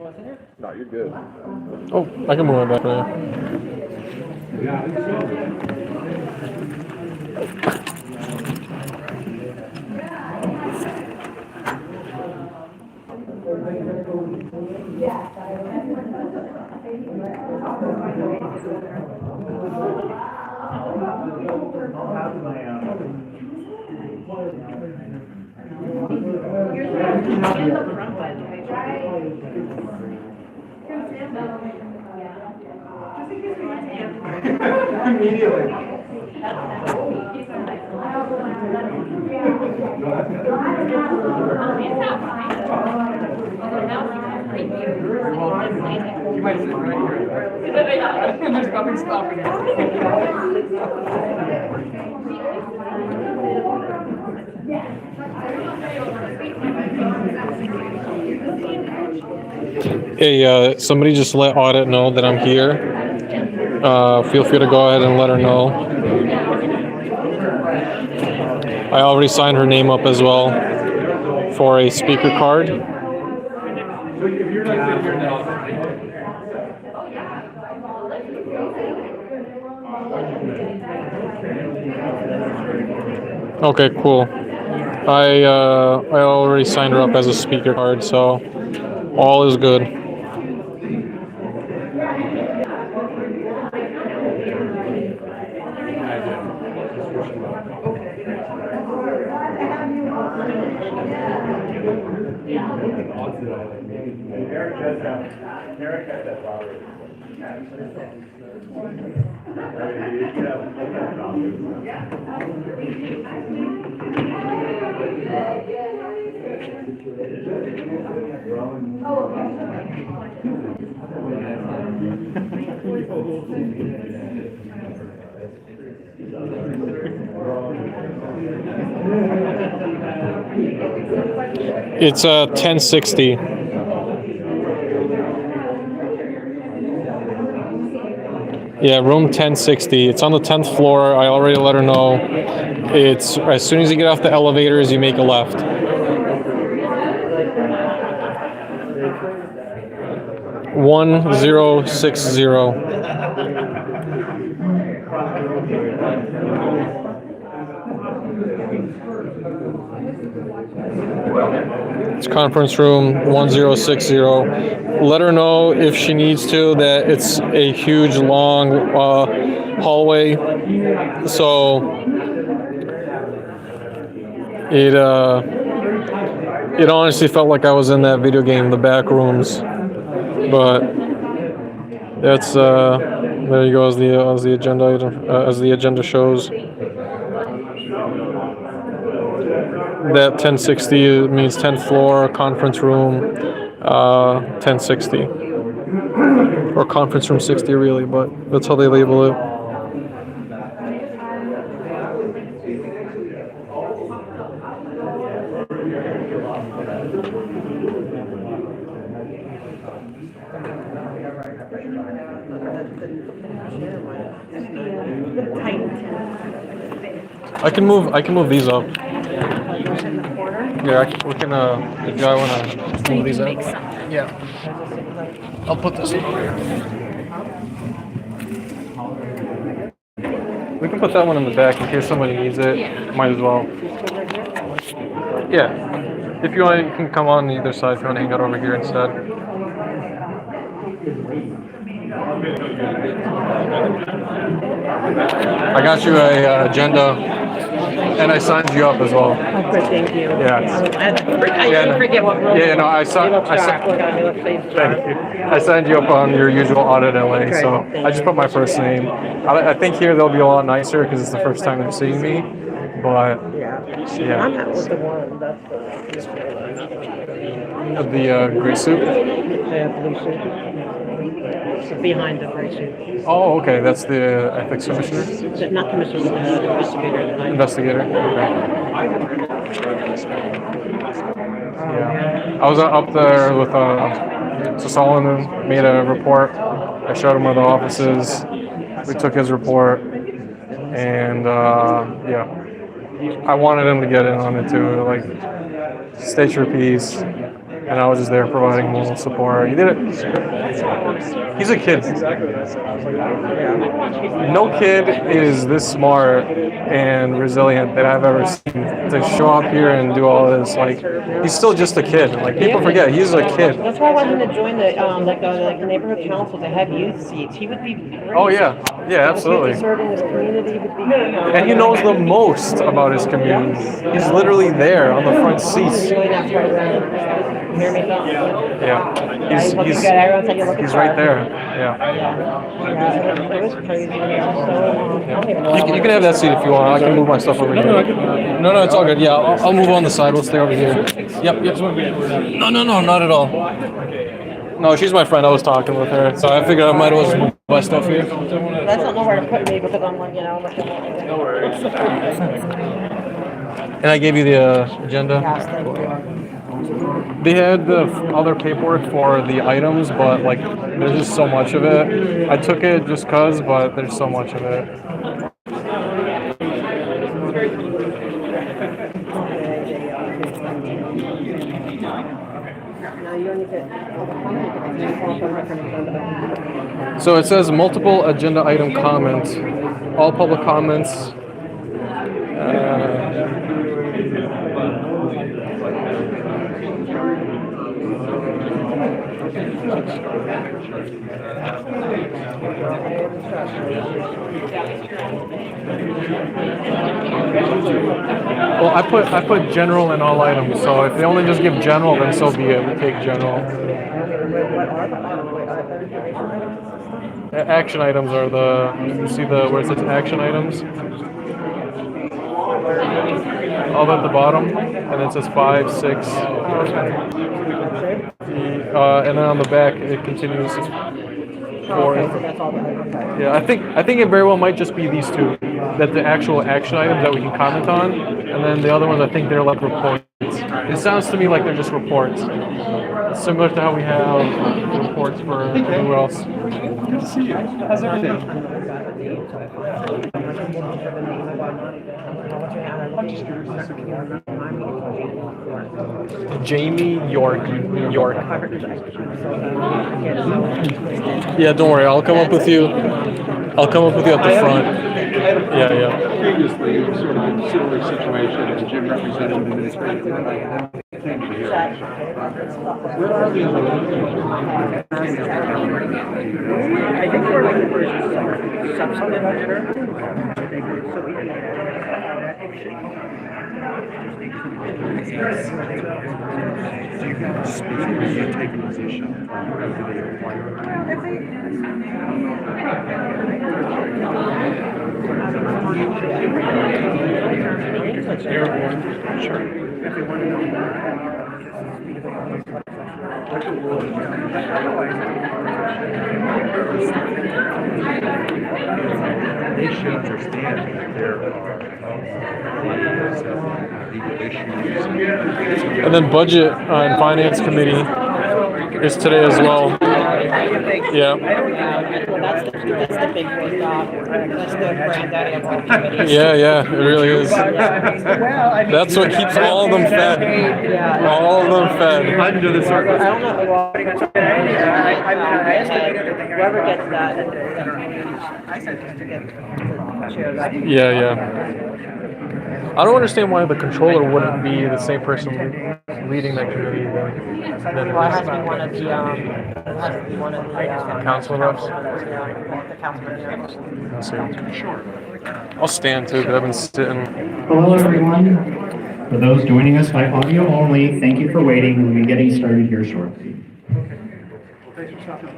No, you're good. Oh, I can move it back there. Immediately. You might sit right here. There's nothing stopping Hey, somebody just let Audit know that I'm here. Feel free to go ahead and let her know. I already signed her name up as well for a speaker card. Okay, cool. I already signed her up as a speaker card, so all is good. It's 1060. Yeah, room 1060. It's on the 10th floor. I already let her know. It's as soon as you get off the elevators, you make a left. $1060. It's conference room 1060. Let her know if she needs to that it's a huge long hallway. So it honestly felt like I was in that video game, The Back Rooms. But that's there you go as the agenda item, as the agenda shows. That 1060 means 10th floor, conference room 1060. Or conference room 60 really, but that's how they label it. I can move these up. Yeah, we can. If I want to move these up. Yeah. I'll put this one over here. We can put that one in the back in case somebody needs it. Might as well. Yeah. If you want, you can come on either side if you want to hang out over here instead. I got you a agenda, and I signed you up as well. Oh, good, thank you. Yeah. I forget what role. Yeah, no, I signed you up on your usual audit LA, so I just put my first name. I think here they'll be a lot nicer because it's the first time they're seeing me, but Yeah. yeah. I'm not with the one, that's The gray suit? the blue suit. It's behind the gray suit. Oh, okay, that's the ethics commissioner? Not commissioner, the investigator. Investigator, okay. Yeah. I was up there with so Solomon made a report. I showed him where the office is. We took his report, and yeah, I wanted him to get in on it too. Like, state your piece. and I was just there providing moral support. He did it. He's a kid. No kid is this smart and resilient that I've ever seen to show up here and do all this. Like, he's still just a kid. Like, people forget he's a kid. That's why I want him to join the like the neighborhood council to have youth seats. He would be great. Oh yeah, yeah, absolutely. Serving his community would be. And he knows the most about his community. He's literally there on the front seats. Yeah, he's right there. Yeah. It was crazy. You can have that seat if you want. I can move my stuff over here. No, it's all good. Yeah, I'll move on the side. We'll stay over here. Yep. No, not at all. No, she's my friend. I was talking with her, so I figured I might as well just move my stuff here. That's not nowhere to put me because I'm like, No worries. And I gave you the agenda. Yes, thank you. They had the other paperwork for the items, but like there's just so much of it. I took it just cause, but there's so much of it. So it says multiple agenda item comments, all public comments. Well, I put general in all items, so if they only just give general, then so be it. We take general. Action items are you see where it says action items? All at the bottom, and it says 5, 6. And then on the back it continues. 4. Yeah, I think it very well might just be these two, that the actual action items that we can comment on, and then the other ones I think they're like reports. It sounds to me like they're just reports, similar to how we have reports for who else. Good to see you. How's everything? Jamie York. Yeah, don't worry. I'll come up with you. I'll come up with you at the front. Yeah. Previously, it was sort of a similar situation, and Jim represented the administrative department. Where are we? I think we're like the first substantive editor. Take a position. Sure. They should understand that there are legal issues. And then budget and finance committee is today as well. Yeah. Well, that's the big boy job. That's the granddaddy of all committees. Yeah, it really is. That's what keeps all of them fed. All of them fed. Under the surface. I don't know. Whoever gets that, I said just to get Yeah. I don't understand why the controller wouldn't be the same person leading that committee than Well, it has to be one of the council reps. The council reps. Let's see. I'll stand too, because I've been sitting. Hello, everyone. For those joining us by audio only, thank you for waiting. We'll be getting started here shortly. Thanks for stopping by.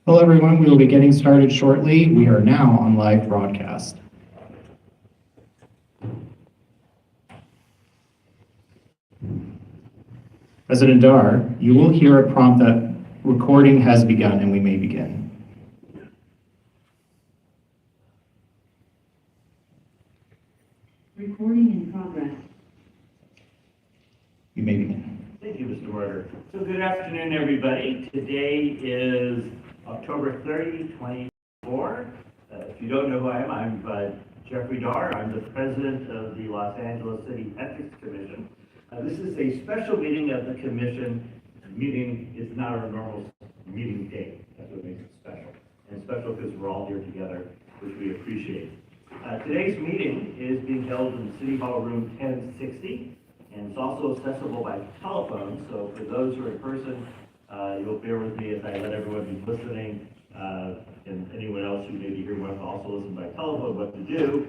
Hello, everyone. We will be getting started shortly. We are now on live broadcast. President Dar, you will hear a prompt that recording has begun and we may begin. Recording in progress. You may begin. Thank you, Mr. Mortar. So good afternoon, everybody. Today is October 30, 2024. If you don't know who I am, I'm Jeffrey Dar. I'm the president of the Los Angeles City Ethics Commission. This is a special meeting of the commission. The meeting is not our normal meeting day. That's what makes it special. And special because we're all here together, which we appreciate. Today's meeting is being held in City Hall Room 1060, and it's also accessible by telephone. So for those who are in person, you'll bear with me as I let everyone who's listening, and anyone else who may be here wants to also listen by telephone, what to do.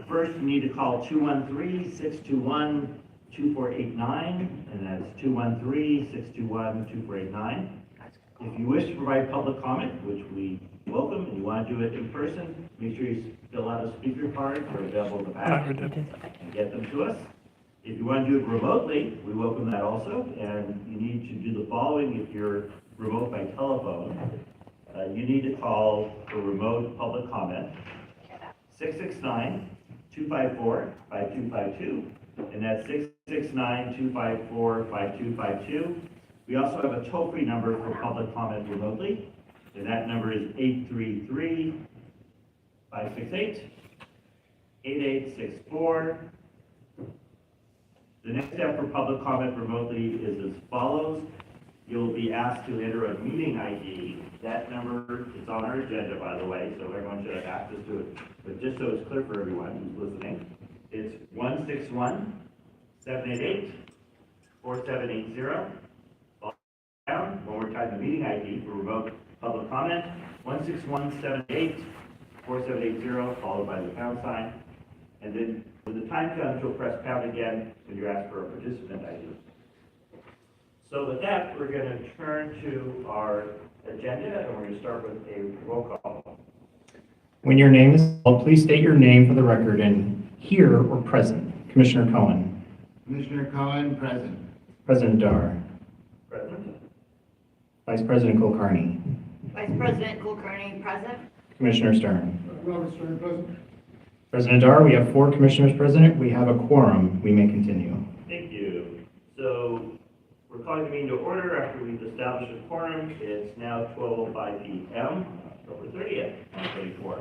First, you need to call 213-621-2489, and that's 213-621-2489. If you wish to provide public comment, which we welcome, and you want to do it in person, make sure you fill out a speaker card or available in the back and get them to us. If you want to do it remotely, we welcome that also, and you need to do the following if you're remote by telephone. You need to call for remote public comment, 669-254-5252, and that's 669-254-5252. We also have a toll-free number for public comment remotely, and that number is 833-568-8864. The next step for public comment remotely is as follows. You'll be asked to enter a meeting ID. That number is on our agenda, by the way, so everyone should have access to it. But just so it's clear for everyone who's listening, it's 161-788-4780. One more time, the meeting ID for remote public comment, 161-788-4780, followed by the pound sign. And then when the time comes, you'll press pound again when you ask for a participant ID. So with that, we're going to turn to our agenda, and we're going to start with a roll call. When your name is called, please state your name for the record and here or present. Commissioner Cohen. Commissioner Cohen, present. President Dar. Present. Vice President Kulkarni. Vice President Kulkarni, present. Commissioner Stern. Robert Stern, present. President Dar, we have 4 commissioners present. We have a quorum. We may continue. Thank you. So we're calling the meeting to order after we've established a quorum. It's now 12:05 p.m., October 30th, 2024.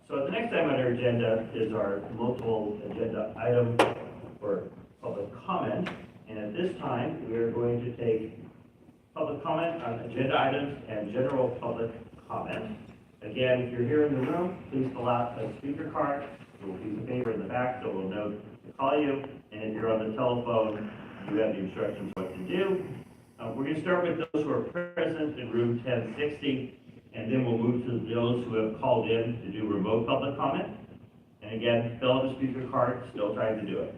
So the next item on our agenda is our multiple agenda item for public comment. And at this time, we are going to take public comment on agenda items and general public comment. Again, if you're here in the room, please fill out a speaker card. There will be a paper in the back so we'll know to call you. And if you're on the telephone, you have the instructions what to do. We're going to start with those who are present in room 1060, and then we'll move to those who have called in to do remote public comment. And again, fill out the speaker card, still trying to do it.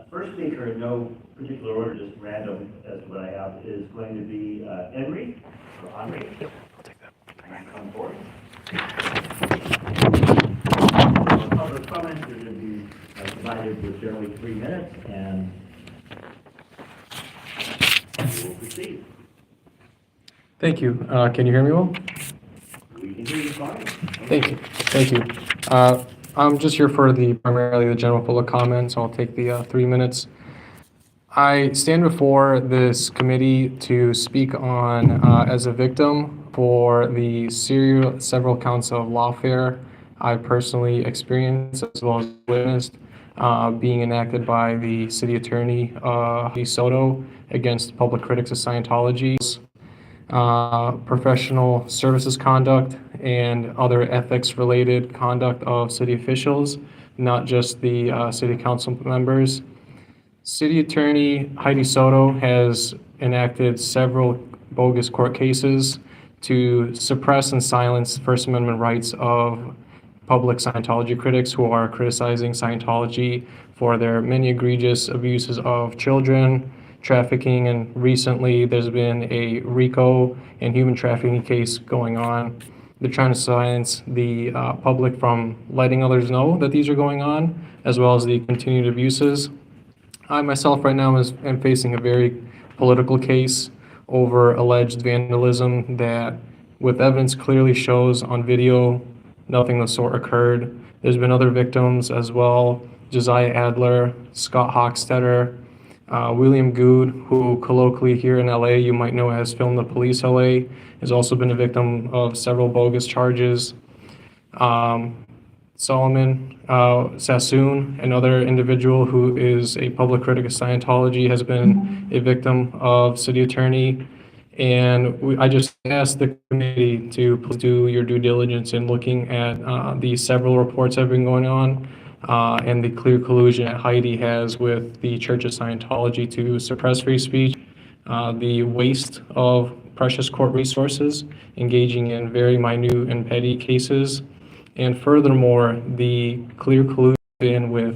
First speaker, in no particular order, just random as to what I have, is going to be Henry, or Henri. I'll take that. Come forward. Public comments are going to be divided with generally 3 minutes, and we will proceed. Thank you. Can you hear me well? We can hear you fine. Thank you. Thank you. I'm just here for primarily the general public comment, so I'll take the 3 minutes. I stand before this committee to speak on as a victim for the several counts of lawfare I personally experienced as well as witnessed being enacted by the city attorney Soto against public critics of Scientology, professional services conduct, and other ethics-related conduct of city officials, not just the city council members. City Attorney Heidi Soto has enacted several bogus court cases to suppress and silence First Amendment rights of public Scientology critics who are criticizing Scientology for their many egregious abuses of children, trafficking, and recently there's been a RICO and human trafficking case going on. They're trying to silence the public from letting others know that these are going on, as well as the continued abuses. I myself right now am facing a very political case over alleged vandalism that, with evidence clearly shows on video, nothing of the sort occurred. There's been other victims as well: Josiah Adler, Scott Hochstetter, William Good, who colloquially here in LA you might know as Film the Police LA, has also been a victim of several bogus charges. Solomon Sassoon, another individual who is a public critic of Scientology, has been a victim of city attorney. And I just asked the committee to please do your due diligence in looking at the several reports that have been going on and the clear collusion that Heidi has with the Church of Scientology to suppress free speech, the waste of precious court resources, engaging in very minute and petty cases, and furthermore, the clear collusion with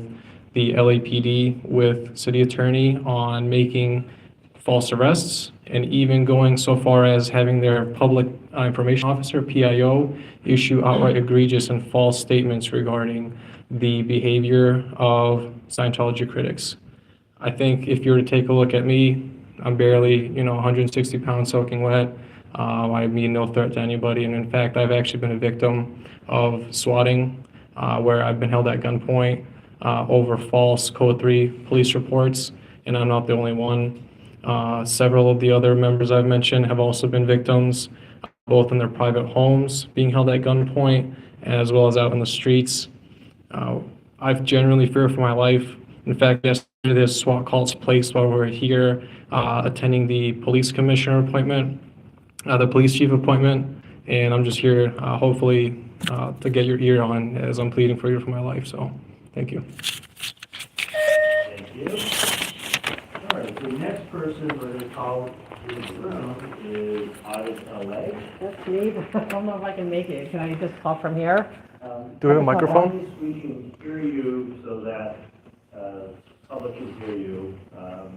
the LAPD, with city attorney on making false arrests, and even going so far as having their public information officer, PIO, issue outright egregious and false statements regarding the behavior of Scientology critics. I think if you were to take a look at me, I'm barely, 160 pounds soaking wet. I mean no threat to anybody, and in fact, I've actually been a victim of swatting, where I've been held at gunpoint over false Code 3 police reports, and I'm not the only one. Several of the other members I've mentioned have also been victims, both in their private homes, being held at gunpoint, as well as out in the streets. I've genuinely feared for my life. In fact, yesterday this SWAT call was placed while we were here attending the police commissioner appointment, the police chief appointment, and I'm just here hopefully to get your ear on as I'm pleading for you for my life. So, thank you. Thank you. All right, the next person we're going to call in the room is Audit LA. That's me, but I don't know if I can make it. Can I just call from here? Do we have a microphone? We can hear you so that public can hear you.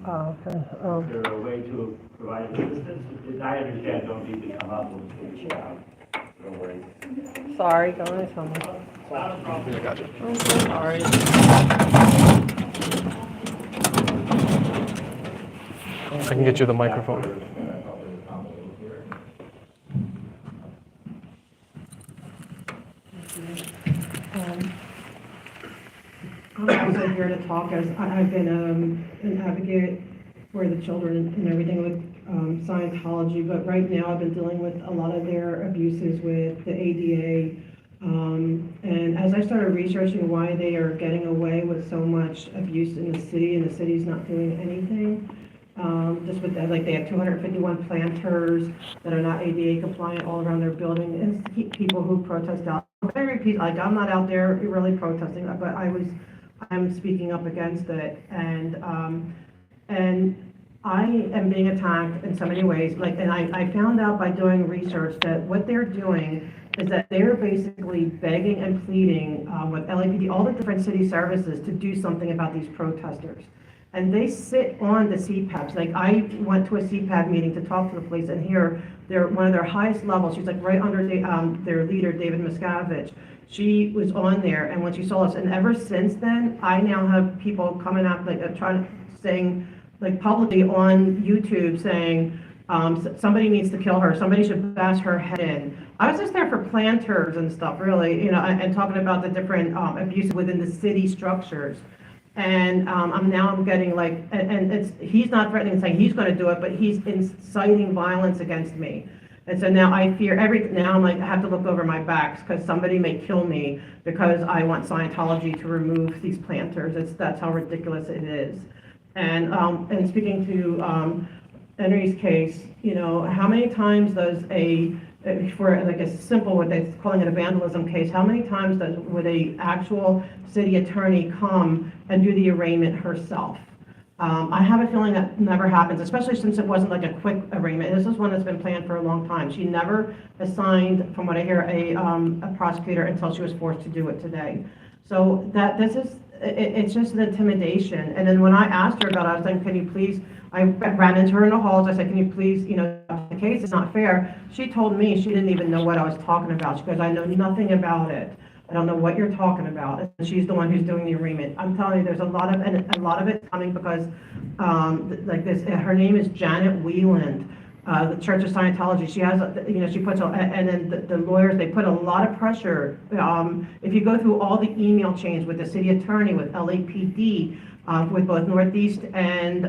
Oh, okay. Is there a way to provide assistance? As I understand, don't need to come up and figure it out. Don't worry. Sorry, guys. I'm Not a problem. I gotcha. so sorry. I can get you the microphone. I'm also here to talk as I've been an advocate for the children and everything with Scientology, but right now I've been dealing with a lot of their abuses with the ADA. And as I started researching why they are getting away with so much abuse in the city, and the city's not doing anything, just with that, like they have 251 planters that are not ADA compliant all around their building, and people who protest out. I repeat, like I'm not out there really protesting, but I'm speaking up against it, and I am being attacked in so many ways. And I found out by doing research that what they're doing is that they're basically begging and pleading with LAPD, all the different city services, to do something about these protesters. And they sit on the CPAPs. Like I went to a CPAP meeting to talk to the police, and here they're one of their highest levels. She's like right under their leader, David Miscavige. She was on there, and when she saw us, and ever since then, I now have people coming out saying like publicly on YouTube saying somebody needs to kill her, somebody should bash her head in. I was just there for planters and stuff, really, and talking about the different abuses within the city structures. And I'm getting like, and he's not threatening and saying he's going to do it, but he's inciting violence against me. And so now I fear now I'm like, I have to look over my back because somebody may kill me because I want Scientology to remove these planters. That's how ridiculous it is. And speaking to Henry's case, how many times does for like a simple, what they're calling it a vandalism case, how many times would a actual city attorney come and do the arraignment herself? I have a feeling that never happens, especially since it wasn't like a quick arraignment. This is one that's been planned for a long time. She never assigned, from what I hear, a prosecutor until she was forced to do it today. So it's just an intimidation. And then when I asked her about it, I was like, can you please, I ran into her in the halls. I said, can you please, the case is not fair. She told me she didn't even know what I was talking about. She goes, I know nothing about it. I don't know what you're talking about. And she's the one who's doing the arraignment. I'm telling you, there's a lot of, and a lot of it's coming because, like this, her name is Janet Wieland, the Church of Scientology. She has, she puts, and then the lawyers, they put a lot of pressure. If you go through all the email chains with the city attorney, with LAPD, with both Northeast and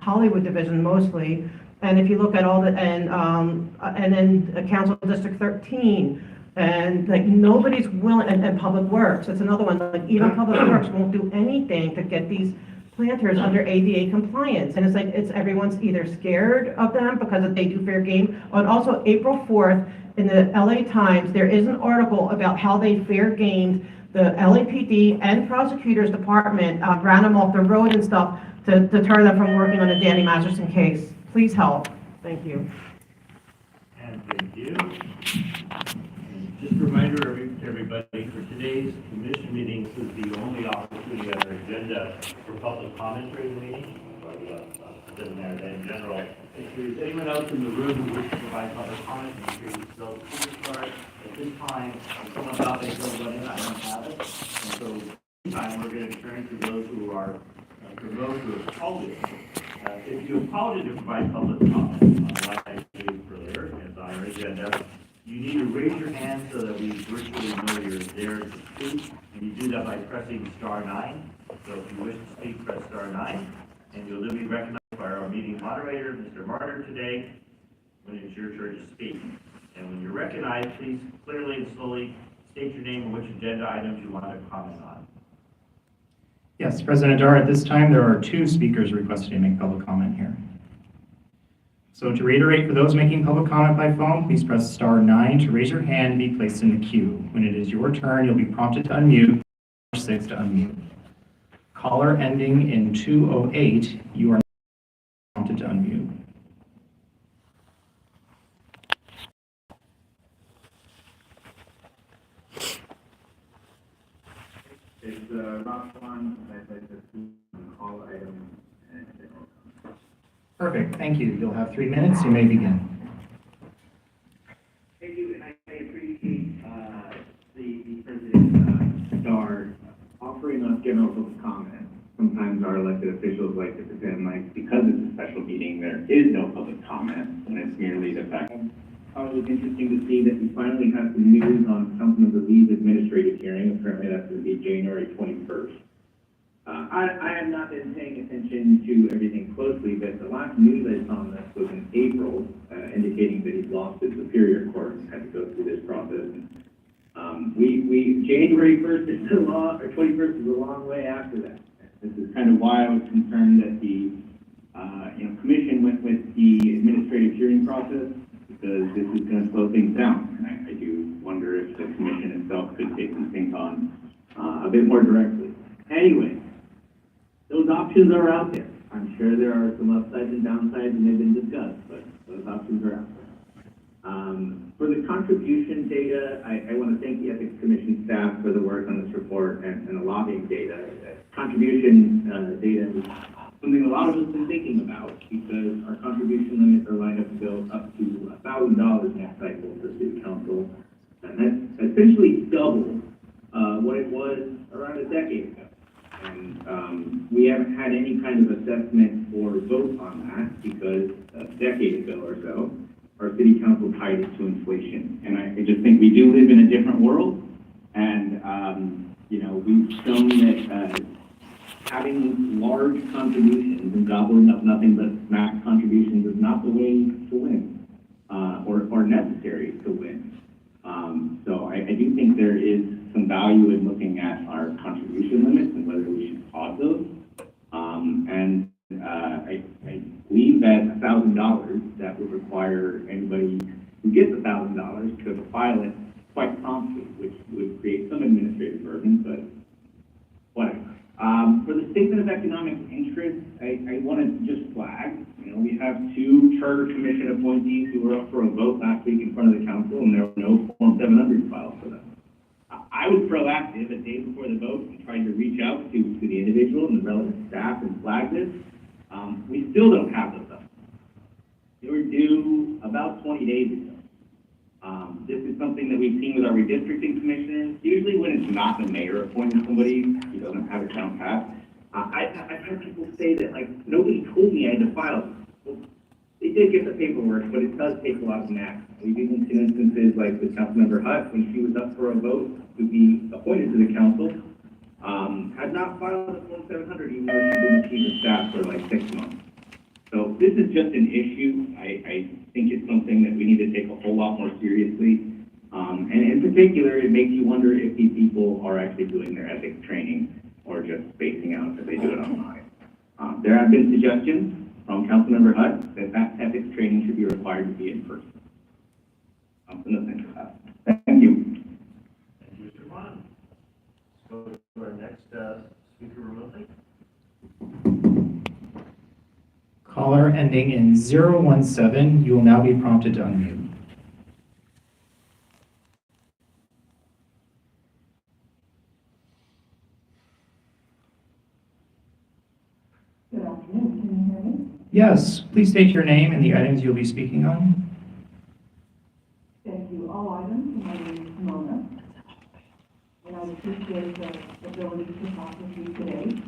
Hollywood Division mostly, and if you look at all the, and then Council District 13, and like nobody's willing, and Public Works, it's another one, like even Public Works won't do anything to get these planters under ADA compliance. And it's like, everyone's either scared of them because they do fair game. And also April 4th in the LA Times, there is an article about how they fair gamed the LAPD and prosecutors department, ran them off the road and stuff to deter them from working on the Danny Masterson case. Please help. Thank you. And thank you. And just a reminder to everybody, for today's commission meeting, this is the only opportunity on our agenda for public comment during the meeting. But doesn't matter that in general. If there's anyone else in the room who wishes to provide public comment, make sure you still card. At this time, if someone thought they still running, I don't have it. And so this time we're going to turn to those who are, for those who have called it. If you have called in to provide public comment on what I did earlier, as on our agenda, you need to raise your hand so that we virtually know you're there to speak. And you do that by pressing *9. So if you wish to speak, press *9. And you'll then be recognized by our meeting moderator, Mr. Martyr, today, when it's your turn to speak. And when you're recognized, please clearly and slowly state your name and which agenda items you want to comment on. Yes, President Dar, at this time, there are 2 speakers requesting to make public comment here. So to reiterate, for those making public comment by phone, please press *9 to raise your hand and be placed in the queue. When it is your turn, you'll be prompted to unmute, *6 to unmute. Caller ending in 208, you are prompted to unmute. It's Rob one, I'd like to call item and general. Perfect, thank you. You'll have 3 minutes. You may begin. Thank you, and I appreciate the President Starr offering us general public comment. Sometimes our elected officials like to pretend like because it's a special meeting, there is no public comment, when it's merely the fact. I thought it was interesting to see that we finally have some news on Councilman Lee's administrative hearing. Apparently that's going to be January 21st. I have not been paying attention to everything closely, but the last news I saw on this was in April, indicating that he's lost his Superior Court and had to go through this process. January 1st is a long, or 21st is a long way after that. This is kind of why I was concerned that the commission went with the administrative hearing process, because this is going to slow things down. And I do wonder if the commission itself could take these things on a bit more directly. Anyway, those options are out there. I'm sure there are some upsides and downsides, and they've been discussed, but those options are out there. For the contribution data, I want to thank the Ethics Commission staff for the work on this report and the lobbying data. Contribution data is something a lot of us have been thinking about, because our contribution limits are lined up to go up to $1,000 next cycle for city council, and that's essentially double what it was around a decade ago. And we haven't had any kind of assessment or vote on that, because a decade ago or so, our city council tied it to inflation. And I just think we do live in a different world, and we've shown that having large contributions and gobbling up nothing but max contributions is not the way to win, or necessary to win. So I do think there is some value in looking at our contribution limits and whether we should pause those. I believe that $1,000, that would require anybody who gets $1,000 to file it quite promptly, which would create some administrative burden, but whatever. For the statement of economic interest, I want to just flag, we have 2 charter commission appointees who were up for a vote last week in front of the council, and there were no Form 700 filed for them. I was proactive a day before the vote and tried to reach out to the individual and the relevant staff and flag this. We still don't have those up. They were due about 20 days ago. This is something that we've seen with our redistricting commissioners. Usually when it's not the mayor appointing somebody who doesn't have a town pass, I've heard people say that, like, nobody told me I had to file. Well, they did get the paperwork, but it does take a lot of knack. We've even seen instances like with Councilmember Hutt, when she was up for a vote to be appointed to the council, had not filed a Form 700 even though she's been the chief of staff for like 6 months. So this is just an issue. I think it's something that we need to take a whole lot more seriously. And in particular, it makes you wonder if these people are actually doing their ethics training or just spacing out because they do it online. There have been suggestions from Councilmember Hutt that ethics training should be required to be in person. Something to think about. Thank you. Thank you, Mr. Vaughn. Let's go to our next speaker remotely. Caller ending in 017, you will now be prompted to unmute. Good afternoon, can you hear me? Yes, please state your name and the items you'll be speaking on. Thank you. All items, my name is Mona, and I appreciate the ability to talk with you today.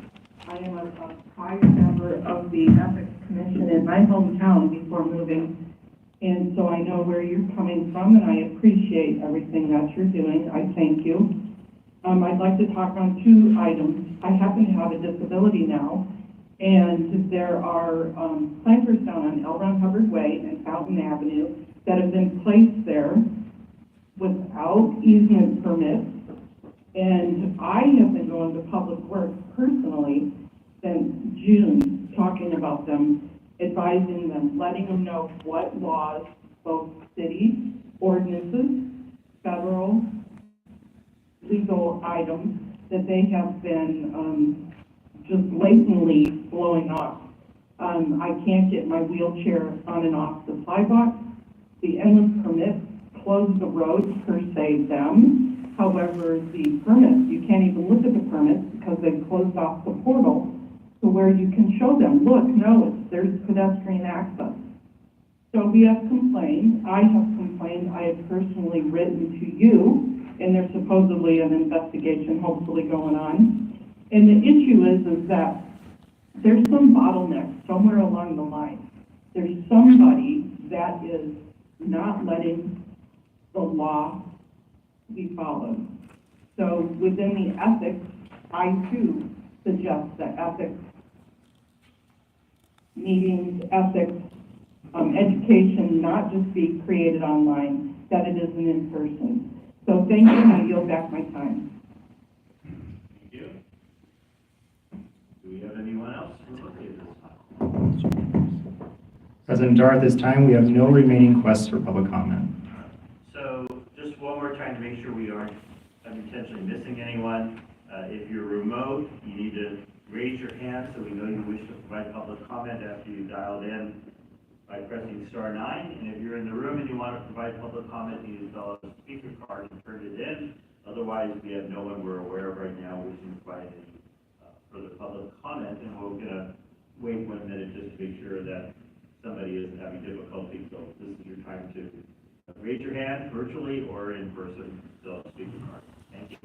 I am a prior member of the Ethics Commission in my hometown before moving, and so I know where you're coming from, and I appreciate everything that you're doing. I thank you. I'd like to talk on 2 items. I happen to have a disability now, and there are planters down on L. Ron Hubbard Way and Fountain Avenue that have been placed there without easement permits. And I have been going to Public Works personally since June, talking about them, advising them, letting them know what laws, both city ordinances, federal legal items, that they have been just blatantly blowing off. I can't get my wheelchair on and off the sidewalk. The endless permits close the roads per se them. However, the permits, you can't even look at the permits because they've closed off the portal to where you can show them, look, no, there's pedestrian access. So we have complained, I have complained, I have personally written to you, and there's supposedly an investigation hopefully going on. And the issue is that there's some bottleneck somewhere along the line. There's somebody that is not letting the law be followed. So within the ethics, I too suggest that ethics meetings, ethics, education not just be created online, that it isn't in person. So thank you, and I yield back my time. Thank you. Do we have anyone else who would like this time? President Dar, at this time, we have no remaining requests for public comment. So just one more time to make sure we aren't unintentionally missing anyone. If you're remote, you need to raise your hand so we know you wish to provide public comment after you dialed in by pressing *9. And if you're in the room and you want to provide public comment, you need to fill out a speaker card and turn it in. Otherwise, we have no one we're aware of right now wishing to provide any further public comment, and we're going to wait 1 minute just to make sure that somebody isn't having difficulty. So this is your time to raise your hand virtually or in person, fill out a speaker card. Thank you.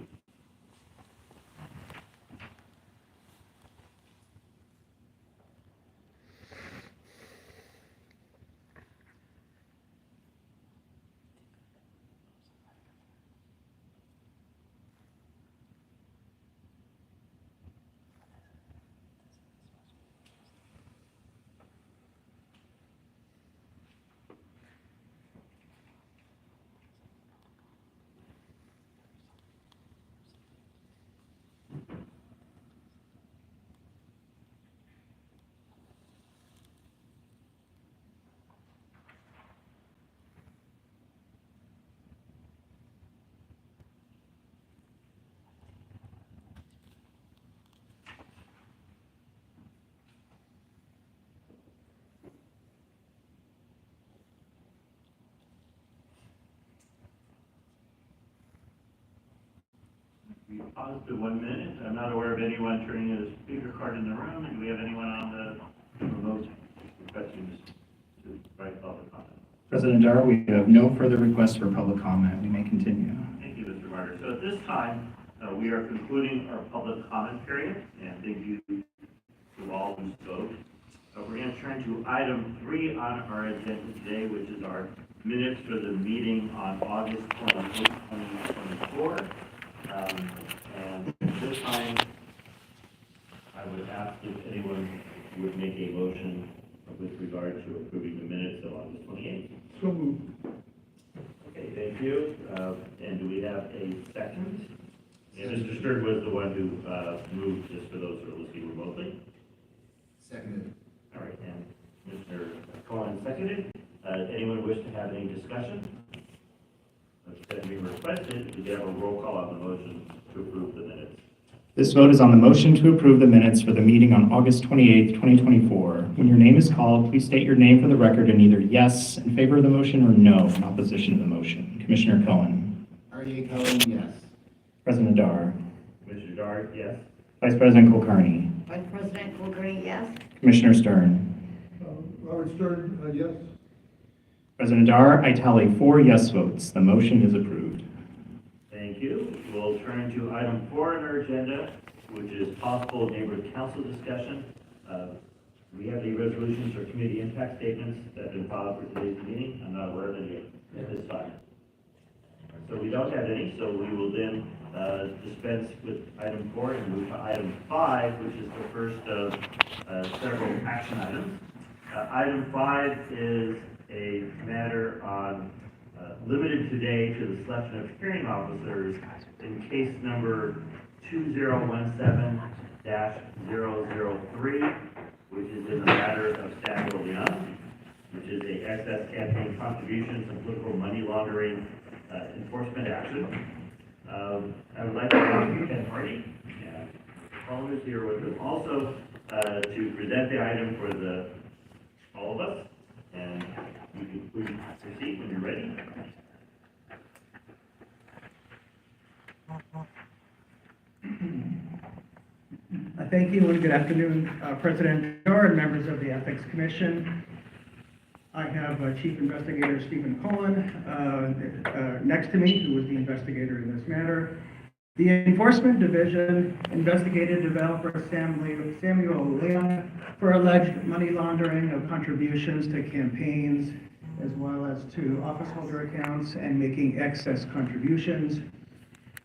We pause to 1 minute. I'm not aware of anyone turning in a speaker card in the room. Do we have anyone on the remote requesting to provide public comment? President Dar, we have no further requests for public comment. We may continue. Thank you, Mr. Martyr. So at this time, we are concluding our public comment period, and thank you to all who spoke. We're going to turn to item 3 on our agenda today, which is our minutes for the meeting on August 28, 2024. And at this time, I would ask if anyone would make a motion with regard to approving the minutes of August 28th. So moved. Okay, thank you. And do we have a second? And Mr. Stern was the one who moved, just for those who are listening remotely. Seconded. All right, and Mr. Cohen seconded. Anyone wish to have any discussion? That being requested, we have a roll call on the motion to approve the minutes. This vote is on the motion to approve the minutes for the meeting on August 28th, 2024. When your name is called, please state your name for the record and either yes in favor of the motion or no in opposition to the motion. Commissioner Cohen. R.A. Cohen, yes. President Dar. Commissioner Dart, yes. Vice President Kulkarni. Vice President Kulkarni, yes. Commissioner Stern. Robert Stern, yes. President Dar, I tally 4 yes votes. The motion is approved. Thank you. We'll turn to item 4 on our agenda, which is possible neighborhood council discussion. We have any resolutions or community impact statements that have been filed for today's meeting. I'm not aware of any at this time. So we don't have any, so we will then dispense with item 4 and move to item 5, which is the first of several action items. Item 5 is a matter on limited today to the selection of hearing officers in case number 2017-003, which is in the matter of Samuel Young, which is a excess campaign contributions and political money laundering enforcement action. I would like to ask Ken Hardy, Paul is here with us also, to present the item for all of us, and you can please proceed when you're ready. Thank you and good afternoon, President Dar and members of the Ethics Commission. I have Chief Investigator Stephen Cullen next to me, who was the investigator in this matter. The Enforcement Division investigated developer Samuel Leon for alleged money laundering of contributions to campaigns, as well as to office holder accounts and making excess contributions.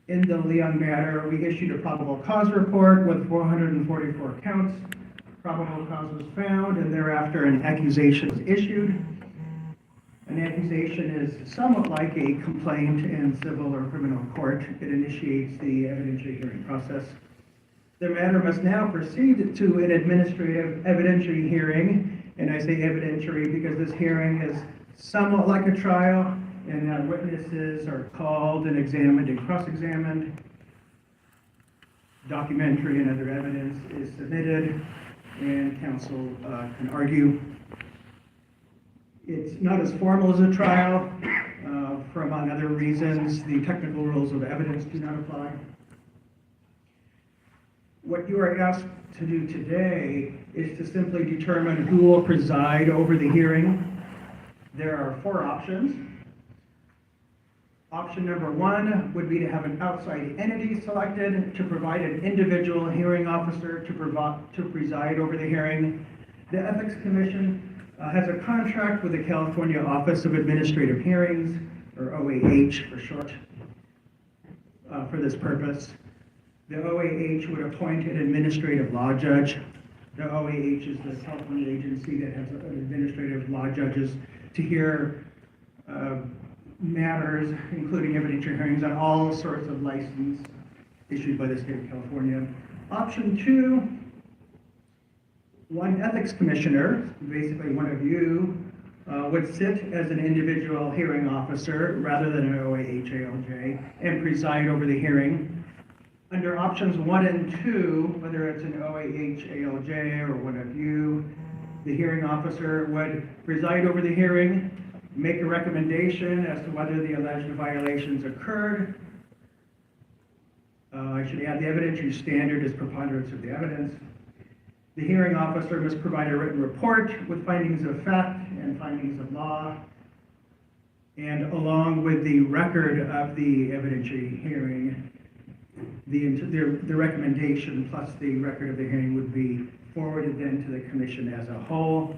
In the Leon matter, we issued a probable cause report with 444 counts. Probable cause was found, and thereafter an accusation was issued. An accusation is somewhat like a complaint in civil or criminal court. It initiates the evidentiary hearing process. The matter must now proceed to an administrative evidentiary hearing, and I say evidentiary because this hearing is somewhat like a trial, and witnesses are called and examined and cross-examined. Documentary and other evidence is submitted, and counsel can argue. It's not as formal as a trial. For among other reasons, the technical rules of evidence do not apply. What you are asked to do today is to simply determine who will preside over the hearing. There are 4 options. Option number 1 would be to have an outside entity selected to provide an individual hearing officer to preside over the hearing. The Ethics Commission has a contract with the California Office of Administrative Hearings, or OAH for short, for this purpose. The OAH would appoint an administrative law judge. The OAH is the California agency that has administrative law judges to hear matters, including evidentiary hearings on all sorts of license issued by the state of California. Option 2, one ethics commissioner, basically one of you, would sit as an individual hearing officer rather than an OAH-ALJ and preside over the hearing. Under options 1 and 2, whether it's an OAH-ALJ or one of you, the hearing officer would preside over the hearing, make a recommendation as to whether the alleged violations occurred. I should add the evidentiary standard is preponderance of the evidence. The hearing officer must provide a written report with findings of fact and findings of law. And along with the record of the evidentiary hearing, the recommendation plus the record of the hearing would be forwarded then to the commission as a whole.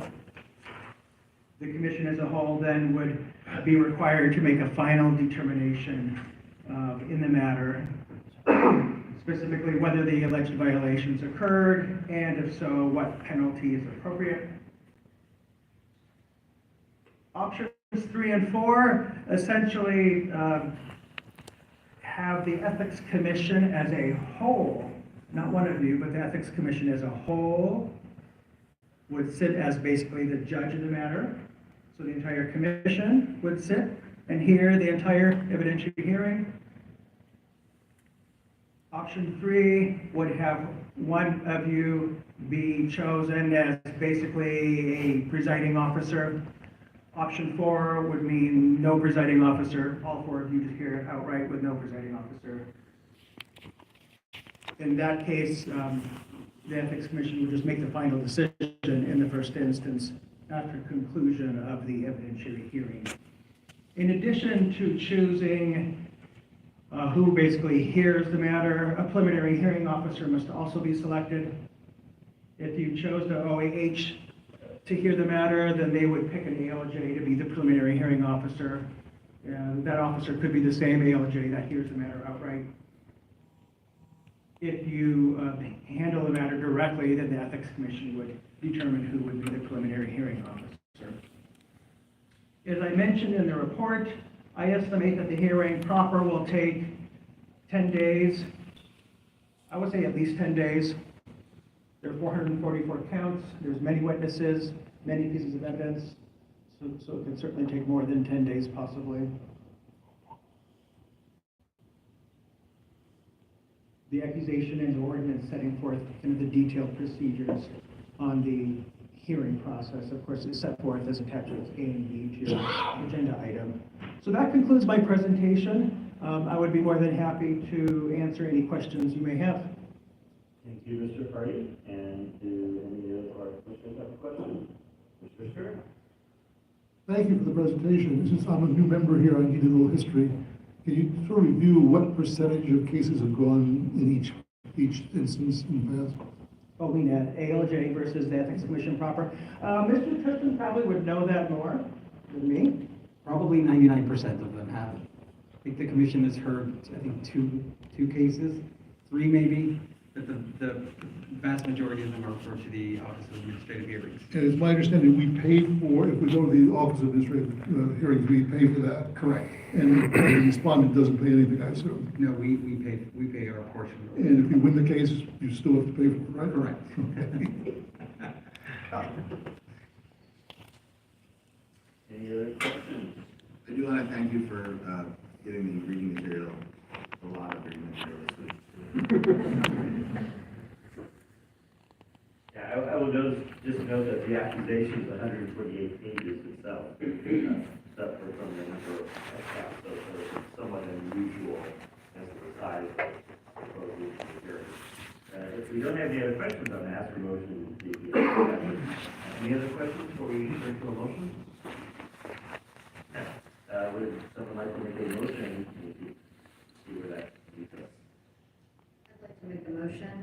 The commission as a whole then would be required to make a final determination in the matter, specifically whether the alleged violations occurred, and if so, what penalty is appropriate. Options 3 and 4 essentially have the Ethics Commission as a whole, not one of you, but the Ethics Commission as a whole would sit as basically the judge of the matter. So the entire commission would sit and hear the entire evidentiary hearing. Option 3 would have one of you be chosen as basically a presiding officer. Option 4 would mean no presiding officer. All 4 of you just hear it outright with no presiding officer. In that case, the Ethics Commission would just make the final decision in the first instance after conclusion of the evidentiary hearing. In addition to choosing who basically hears the matter, a preliminary hearing officer must also be selected. If you chose the OAH to hear the matter, then they would pick an ALJ to be the preliminary hearing officer. And that officer could be the same ALJ that hears the matter outright. If you handle the matter directly, then the Ethics Commission would determine who would be the preliminary hearing officer. As I mentioned in the report, I estimate that the hearing proper will take 10 days. I would say at least 10 days. There are 444 counts. There's many witnesses, many pieces of evidence. So it can certainly take more than 10 days possibly. The accusation and ordinance setting forth kind of the detailed procedures on the hearing process, of course, is set forth as attachments A and B to the agenda item. So that concludes my presentation. I would be more than happy to answer any questions you may have. Thank you, Mr. Party. And do any of our commissioners have a question? Mr. Stern? Thank you for the presentation. Since I'm a new member here, I need a little history. Can you sort of review what percentage of cases have gone in each instance in the past? Oh, we had ALJ versus the Ethics Commission proper. Mr. Tristan probably would know that more than me. Probably 99% of them have. I think the commission has heard, I think, two cases, 3 maybe, but the vast majority of them are referred to the Office of Administrative Hearings. And it's my understanding we pay for, if we go to the Office of Administrative Hearings, we pay for that. Correct. And the respondent doesn't pay anything, I assume. No, we pay our portion. And if you win the case, you still have to pay for it, right? Correct. Any other questions? I do want to thank you for giving me reading material, a lot of reading material this week. Yeah, I will just note that the accusation is 128 pages itself, separate from the number of counts, so it's somewhat unusual as to the size of the proposed hearing. If we don't have any other questions, I'm going to ask for a motion to the any other questions before we turn to a motion? Would someone like to make a motion? See where that leads us. I'd like to make a motion.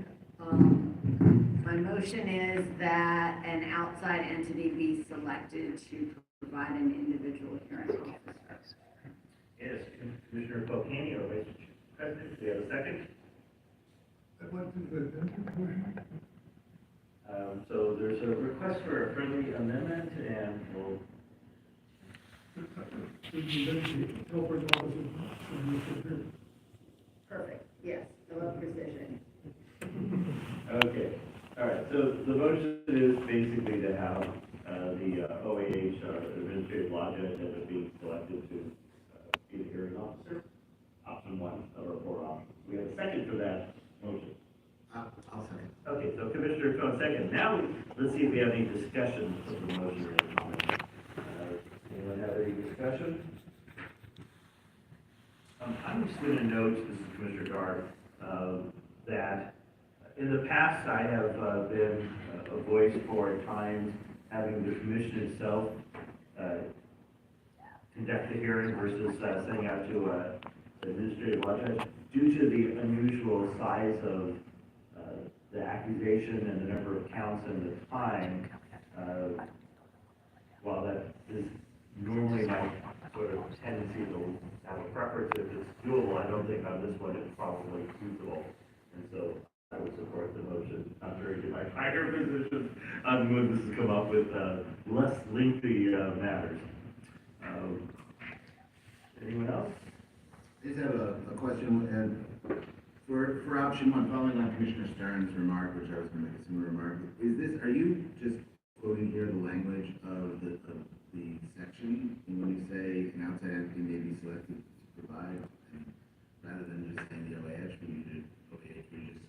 My motion is that an outside entity be selected to provide an individual hearing officer. Yes, Commissioner Pocaney or Vice President, do you have a second? I'd like to, So there's a request for a friendly amendment, and we'll Perfect, yes, I love precision. okay. All right, so the motion is basically to have the OAH, Administrative Law Judge, that would be selected to be the hearing officer. Option 1 of our 4 options. We have a second for that motion. I'll second. Okay, so Commissioner Cohen, second. Now, let's see if we have any discussion of the motion or any comments. Anyone have any discussion? I'm just going to note, this is Commissioner Gard, that in the past I have been a voice for at times having the commission itself conduct the hearing versus sending out to an administrative law judge. Due to the unusual size of the accusation and the number of counts and the time, while that is normally my sort of tendency to have a preference if it's doable, I don't think on this one it's probably feasible. And so I would support the motion, contrary to my prior position on when this has come up with less lengthy matters. Anyone else? I just have a question, and for option one, following on Commissioner Stern's remark, which I was going to make a similar remark, are you just quoting here the language of the section, and when you say an outside entity may be selected to provide, and rather than just saying the OAH, when you did OAH, you're just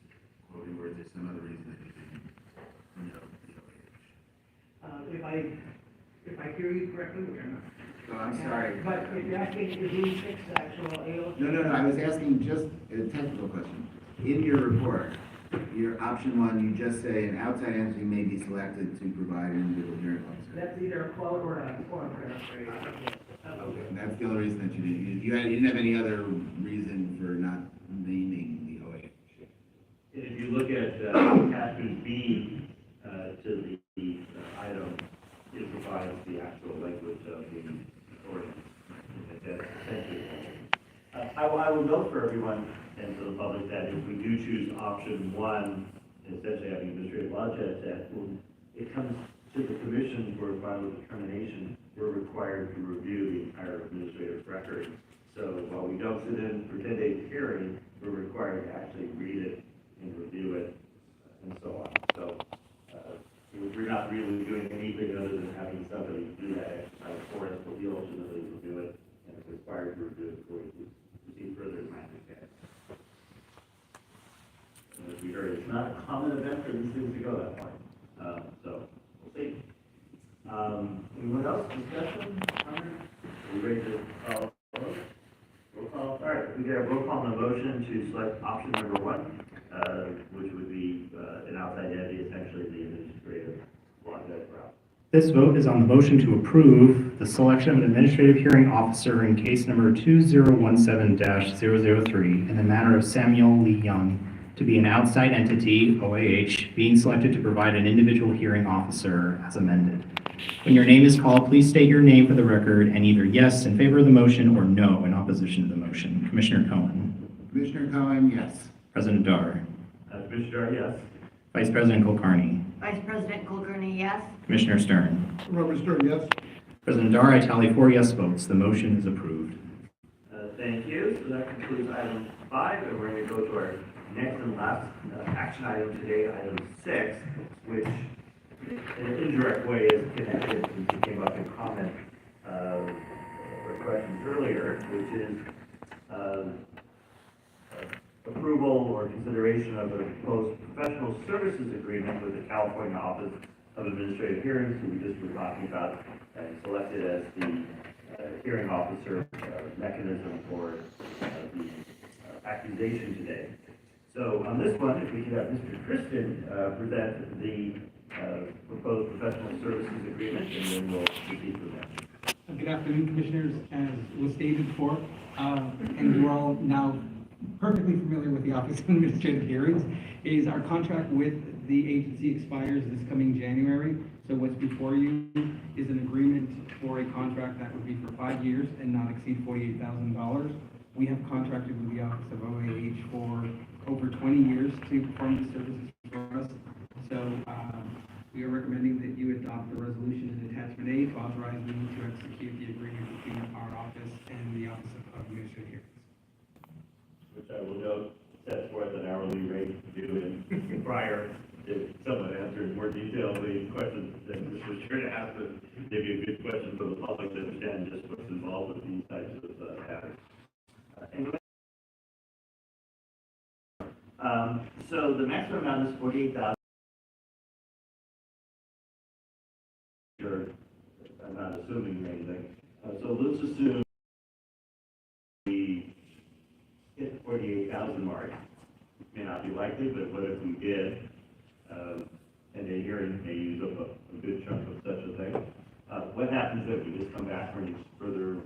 quoting, or is there some other reason that you didn't know the OAH? If I hear you correctly, which I'm not. Oh, I'm sorry. But if you're asking, if you fix the actual AO. No, I was asking just a technical question. In your report, your option one, you just say an outside entity may be selected to provide an individual hearing officer. That's either a quote or a paraphrase. Okay, and that's the only reason that you didn't have any other reason for not naming the OAH. If you look at attachment B to the item, it provides the actual language of the ordinance. That's essentially I will note for everyone and for the public that if we do choose option one, essentially having administrative law judge, that when it comes to the commission for final determination, we're required to review the entire administrative record. So while we don't sit in for 10 days hearing, we're required to actually read it and review it and so on. So we're not really doing anything other than having somebody do that exercise for us, but we ultimately review it and it's required to review it before we proceed further in my understanding. As we heard, it's not a common event for these things to go that far. So we'll see. Anyone else? Discussion? Comments? Are we ready to call? Roll call. All right, we get a roll call on the motion to select option number one, which would be an outside entity, essentially the administrative law judge route. This vote is on the motion to approve the selection of an administrative hearing officer in case number 2017-003 in the matter of Samuel Lee Young to be an outside entity, OAH, being selected to provide an individual hearing officer as amended. When your name is called, please state your name for the record and either yes in favor of the motion or no in opposition to the motion. Commissioner Cohen. Commissioner Cohen, yes. President Dar. Commissioner Dar, yes. Vice President Kulkarni. Vice President Kulkarni, yes. Commissioner Stern. Robert Stern, yes. President Dar, I tally 4 yes votes. The motion is approved. Thank you. So that concludes item 5, and we're going to go to our next and last action item today, item 6, which in an indirect way is connected since it came up in comment or questions earlier, which is approval or consideration of a proposed professional services agreement with the California Office of Administrative Hearings, who we just were talking about, and selected as the hearing officer mechanism for the accusation today. So on this one, if we could have Mr. Kristen present the proposed professional services agreement, and then we'll proceed from there. Good afternoon, Commissioners. As was stated before, and you're all now perfectly familiar with the Office of Administrative Hearings, is our contract with the agency expires this coming January. So what's before you is an agreement for a contract that would be for 5 years and not exceed $48,000. We have contracted with the Office of OAH for over 20 years to perform the services for us. So we are recommending that you adopt the resolution in Attachment A to authorize me to execute the agreement between our office and the Office of Administrative Hearings. Which I will note sets forth an hourly rate due in prior. If someone answers more detail the questions that Mr. Sure to ask, but maybe a good question for the public to understand just what's involved with these types of matters. So the maximum amount is $48,000. Sure, I'm not assuming anything. So let's assume we hit 48,000 mark. May not be likely, but what if we did? And a hearing may use up a good chunk of such a thing. What happens if we just come back for any further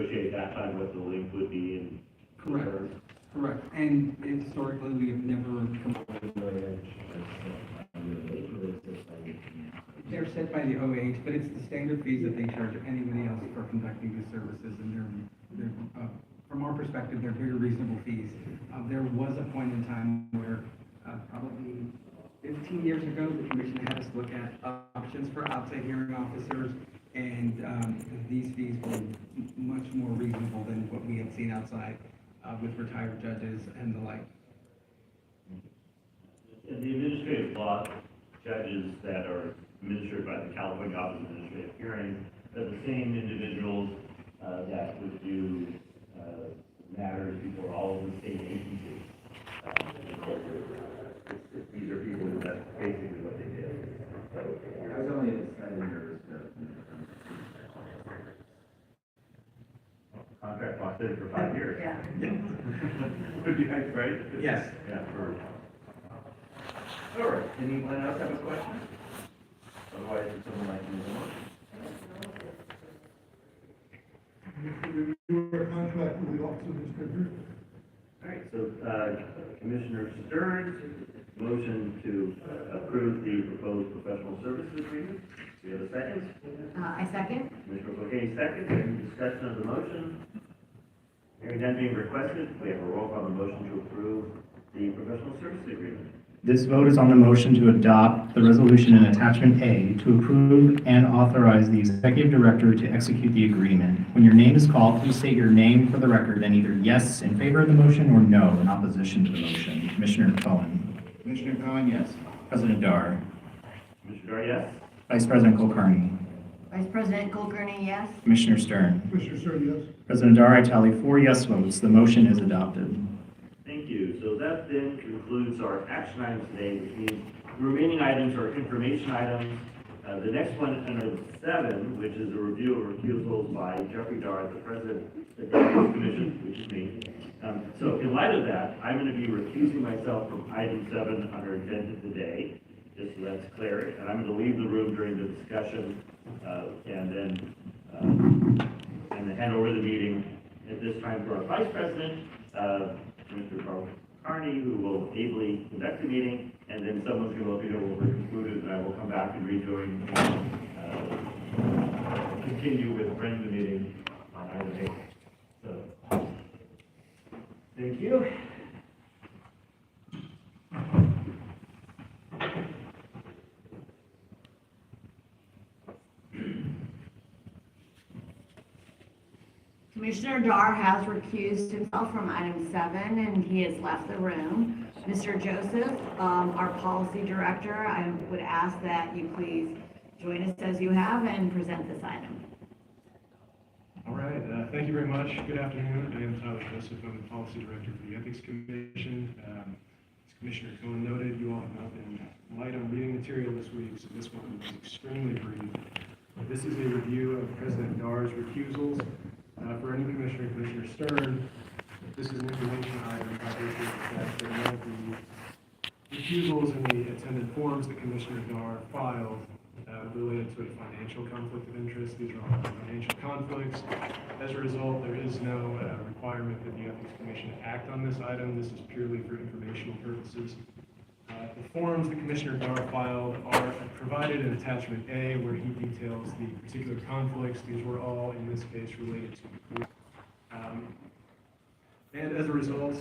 negotiate that time what the length would be and. Correct. Correct. And historically, we have never come. They're set by the OH, but it's the standard fees that they charge anybody else for conducting these services, and they're from our perspective, they're very reasonable fees. There was a point in time where, probably 15 years ago, the commission had us look at options for outside hearing officers, and these fees were much more reasonable than what we had seen outside with retired judges and the like. And the administrative law judges that are administered by the California Office of Administrative Hearings are the same individuals that would do matters before all of the state agencies. These are people who, that's basically what they did. I was only excited nervous. Contract locked in for 5 years. Yeah. Would be nice, right? Yes. Yeah, all right, anyone else have a question? Otherwise, would someone like to move on? Review our contract with the Office of Administrator. All right, so Commissioner Stern, motion to approve the proposed professional services agreement. Do we have a second? I second. Commissioner Bouquet, second. Any discussion of the motion? Hearing none being requested, we have a roll call on the motion to approve the professional services agreement. This vote is on the motion to adopt the resolution in attachment A to approve and authorize the executive director to execute the agreement. When your name is called, please state your name for the record and either yes in favor of the motion or no in opposition to the motion. Commissioner Cohen. Commissioner Cohen, yes. President Dar. Commissioner Dar, yes? Vice President Kulkarni. Vice President Kulkarni, yes. Commissioner Stern. Commissioner Stern, yes. President Dar, I tally 4 yes votes. The motion is adopted. Thank you. So that then concludes our action items today, which means the remaining items are information items. The next one, under 7, which is a review of recusals by Jeffrey Dar, the President of the Ethics Commission, which is me. So in light of that, I'm going to be recusing myself from item 7 under agenda today, just so that's clear. And I'm going to leave the room during the discussion and then hand over the meeting at this time to our Vice President, Mr. Carl Carney, who will ably conduct the meeting, and then someone's going to let me know when we're concluded, and I will come back and rejoin, continue with running the meeting on item 8. So, thank you. Commissioner Dar has recused himself from item 7, and he has left the room. Mr. Joseph, our policy director, I would ask that you please join us as you have and present this item. All right, thank you very much. Good afternoon. I am Tyler Joseph. I'm the policy director for the Ethics Commission. As Commissioner Cohen noted, you all have not been light on reading material this week, so this one is extremely brief. This is a review of President Dar's recusals. For any commissioner, Commissioner Stern, this is an information item, obviously, that one of the recusals in the attendant forms that Commissioner Dar filed related to a financial conflict of interest. These are all financial conflicts. As a result, there is no requirement that the Ethics Commission act on this item. This is purely for informational purposes. The forms that Commissioner Dar filed are provided in attachment A, where he details the particular conflicts. These were all, in this case, related to the court. And as a result,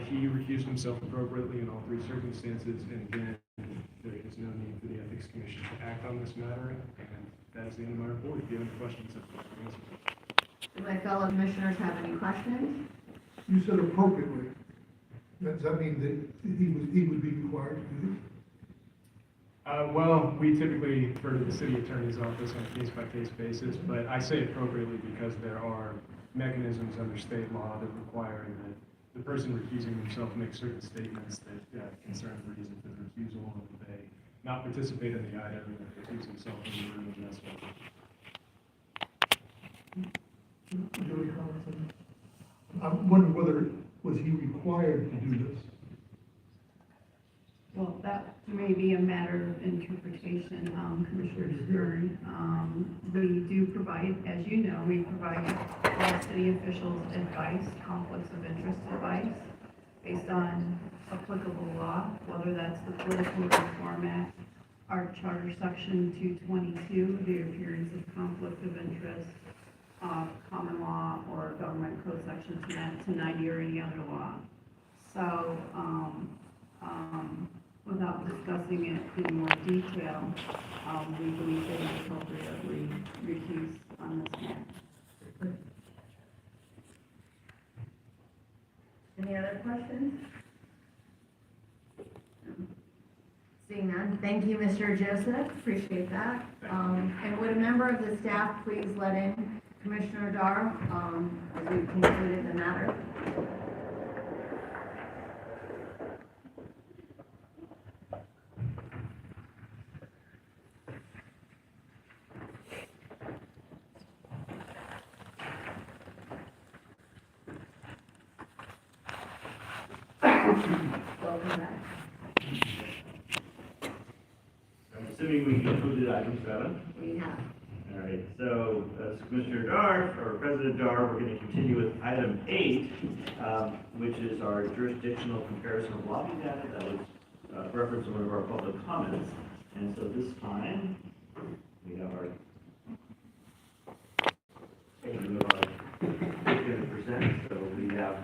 he recused himself appropriately in all 3 circumstances. And again, there is no need for the Ethics Commission to act on this matter. And that is the end of my report. If you have any questions, I'd like to answer them. Do my fellow commissioners have any questions? You said appropriately. Does that mean that he would be required to do this? Well, we typically refer to the city attorney's office on a case-by-case basis, but I say appropriately because there are mechanisms under state law that require that the person recusing themselves make certain statements that concern the reason for the recusal, and that they not participate in the item and recuse themselves in the room, and that's what. I'm wondering whether, was he required to do this? Well, that may be a matter of interpretation, Commissioner Stern. We do provide, as you know, we provide city officials' advice, conflicts of interest advice, based on applicable law, whether that's the Political Reform Act, our Charter Section 222, the appearance of conflict of interest, common law, or Government Code Section 1090 or any other law. So, without discussing it in more detail, we believe they may appropriately recuse on this matter. Any other questions? Seeing none, thank you, Mr. Joseph, appreciate that. And would a member of the staff please let in Commissioner Dar, as we've concluded the matter? Welcome back. I'm assuming we concluded item 7. We have. All right, so as Commissioner Dar, or President Dar, we're going to continue with item 8, which is our jurisdictional comparison of lobbying data that was referenced in one of our public comments. And so this time, we have our going to present. So we have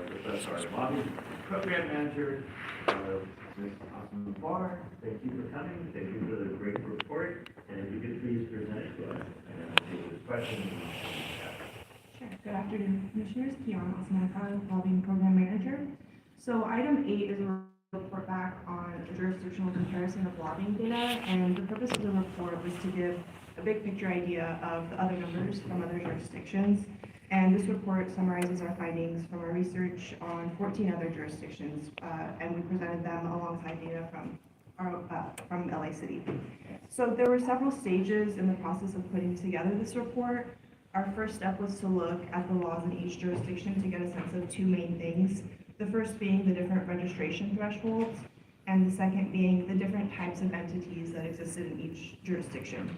with us our lobbying program manager, Ms. Awesome Barr. Thank you for coming. Thank you for the great report. And if you could please present it to us and take this question. Sure. Good afternoon, Commissioners. Kiana Osmanaka, Lobbying Program Manager. So item 8 is a report back on a jurisdictional comparison of lobbying data, and the purpose of the report was to give a big picture idea of the other numbers from other jurisdictions. And this report summarizes our findings from our research on 14 other jurisdictions, and we presented them alongside data from LA City. So there were several stages in the process of putting together this report. Our first step was to look at the laws in each jurisdiction to get a sense of two main things. The first being the different registration thresholds, and the second being the different types of entities that existed in each jurisdiction.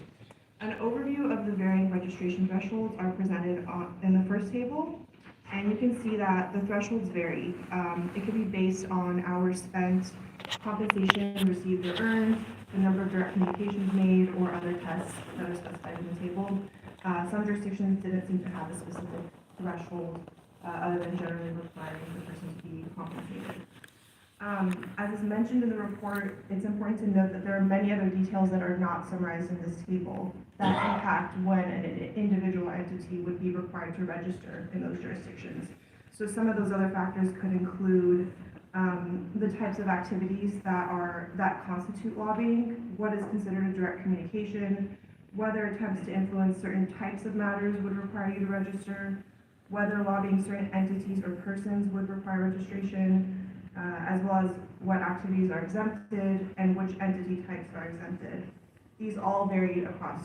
An overview of the varying registration thresholds are presented in the first table, and you can see that the thresholds vary. It can be based on hours spent, compensation received or earned, the number of direct communications made, or other tests that are specified in the table. Some jurisdictions didn't seem to have a specific threshold other than generally requiring the person to be compensated. As is mentioned in the report, it's important to note that there are many other details that are not summarized in this table that impact when an individual entity would be required to register in those jurisdictions. So some of those other factors could include the types of activities that constitute lobbying, what is considered a direct communication, whether attempts to influence certain types of matters would require you to register, whether lobbying certain entities or persons would require registration, as well as what activities are exempted and which entity types are exempted. These all varied across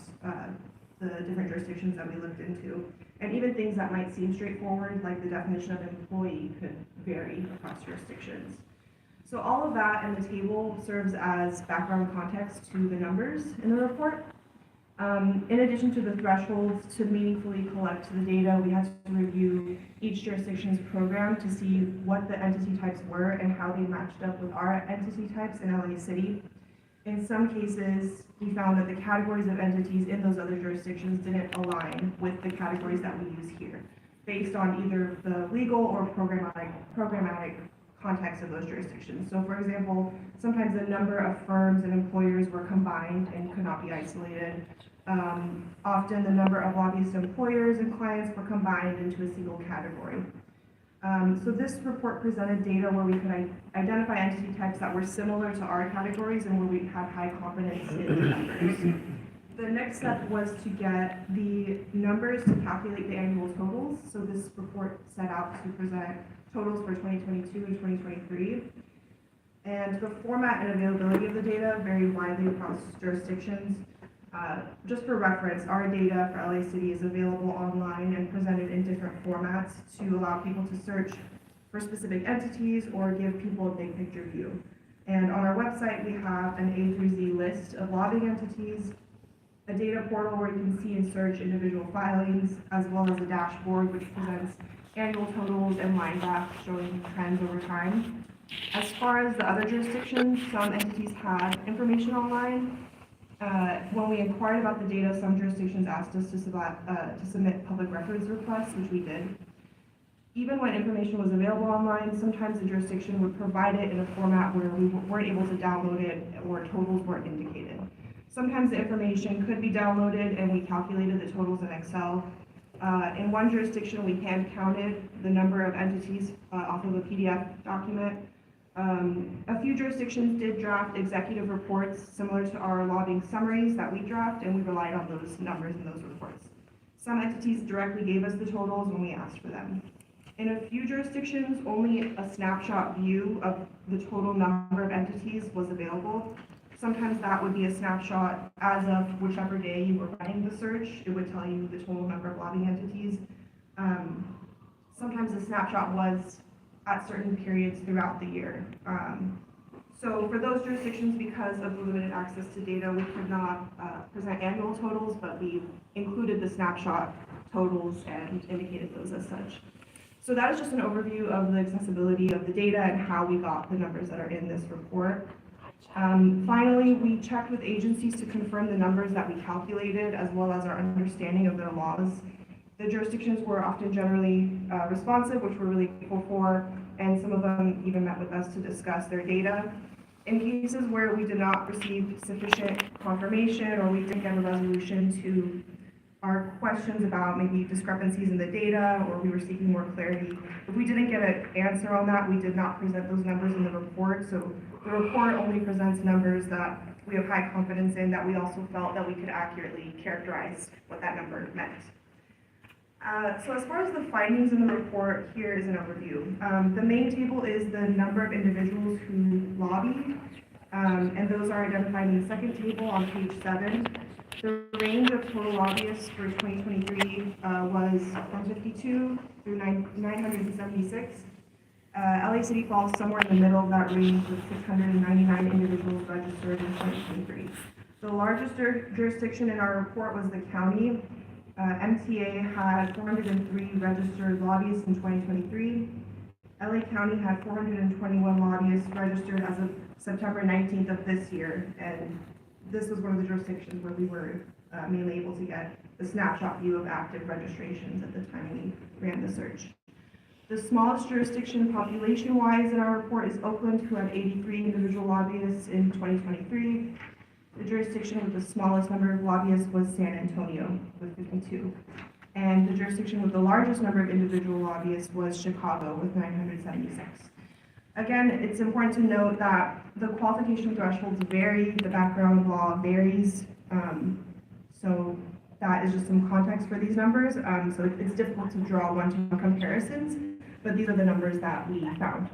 the different jurisdictions that we looked into. And even things that might seem straightforward, like the definition of employee, could vary across jurisdictions. So all of that in the table serves as background context to the numbers in the report. In addition to the thresholds, to meaningfully collect the data, we had to review each jurisdiction's program to see what the entity types were and how they matched up with our entity types in LA City. In some cases, we found that the categories of entities in those other jurisdictions didn't align with the categories that we use here, based on either the legal or programmatic context of those jurisdictions. So for example, sometimes the number of firms and employers were combined and could not be isolated. Often the number of lobbyist employers and clients were combined into a single category. So this report presented data where we could identify entity types that were similar to our categories and where we had high confidence in the numbers. The next step was to get the numbers to calculate the annual totals. So this report set out to present totals for 2022 and 2023. And the format and availability of the data varied widely across jurisdictions. Just for reference, our data for LA City is available online and presented in different formats to allow people to search for specific entities or give people a big picture view. And on our website, we have an A through Z list of lobbying entities. a data portal where you can see and search individual filings, as well as a dashboard which presents annual totals and line graphs showing trends over time. As far as the other jurisdictions, some entities had information online. When we inquired about the data, some jurisdictions asked us to submit public records requests, which we did. Even when information was available online, sometimes the jurisdiction would provide it in a format where we weren't able to download it or totals weren't indicated. Sometimes the information could be downloaded and we calculated the totals in Excel. In one jurisdiction, we hand counted the number of entities off of a PDF document. A few jurisdictions did draft executive reports similar to our lobbying summaries that we draft, and we relied on those numbers in those reports. Some entities directly gave us the totals when we asked for them. In a few jurisdictions, only a snapshot view of the total number of entities was available. Sometimes that would be a snapshot as of whichever day you were running the search. It would tell you the total number of lobbying entities. Sometimes the snapshot was at certain periods throughout the year. So for those jurisdictions, because of the limited access to data, we could not present annual totals, but we included the snapshot totals and indicated those as such. So that is just an overview of the accessibility of the data and how we got the numbers that are in this report. Finally, we checked with agencies to confirm the numbers that we calculated, as well as our understanding of their laws. The jurisdictions were often generally responsive, which we're really grateful for, and some of them even met with us to discuss their data. In cases where we did not receive sufficient confirmation or we didn't get a resolution to our questions about maybe discrepancies in the data, or we were seeking more clarity, if we didn't get an answer on that, we did not present those numbers in the report. So the report only presents numbers that we have high confidence in, that we also felt that we could accurately characterize what that number meant. So as far as the findings in the report, here is an overview. The main table is the number of individuals who lobby, and those are identified in the second table on page 7. The range of total lobbyists for 2023 was 152 through 976. LA City falls somewhere in the middle of that range with 699 individuals registered in 2023. The largest jurisdiction in our report was the county. MTA had 403 registered lobbyists in 2023. LA County had 421 lobbyists registered as of September 19th of this year, and this was one of the jurisdictions where we were mainly able to get the snapshot view of active registrations at the time we ran the search. The smallest jurisdiction population-wise in our report is Oakland, who had 83 individual lobbyists in 2023. The jurisdiction with the smallest number of lobbyists was San Antonio, with 52. And the jurisdiction with the largest number of individual lobbyists was Chicago, with 976. Again, it's important to note that the qualification thresholds vary, the background law varies, so that is just some context for these numbers. So it's difficult to draw one-to-one comparisons, but these are the numbers that we found.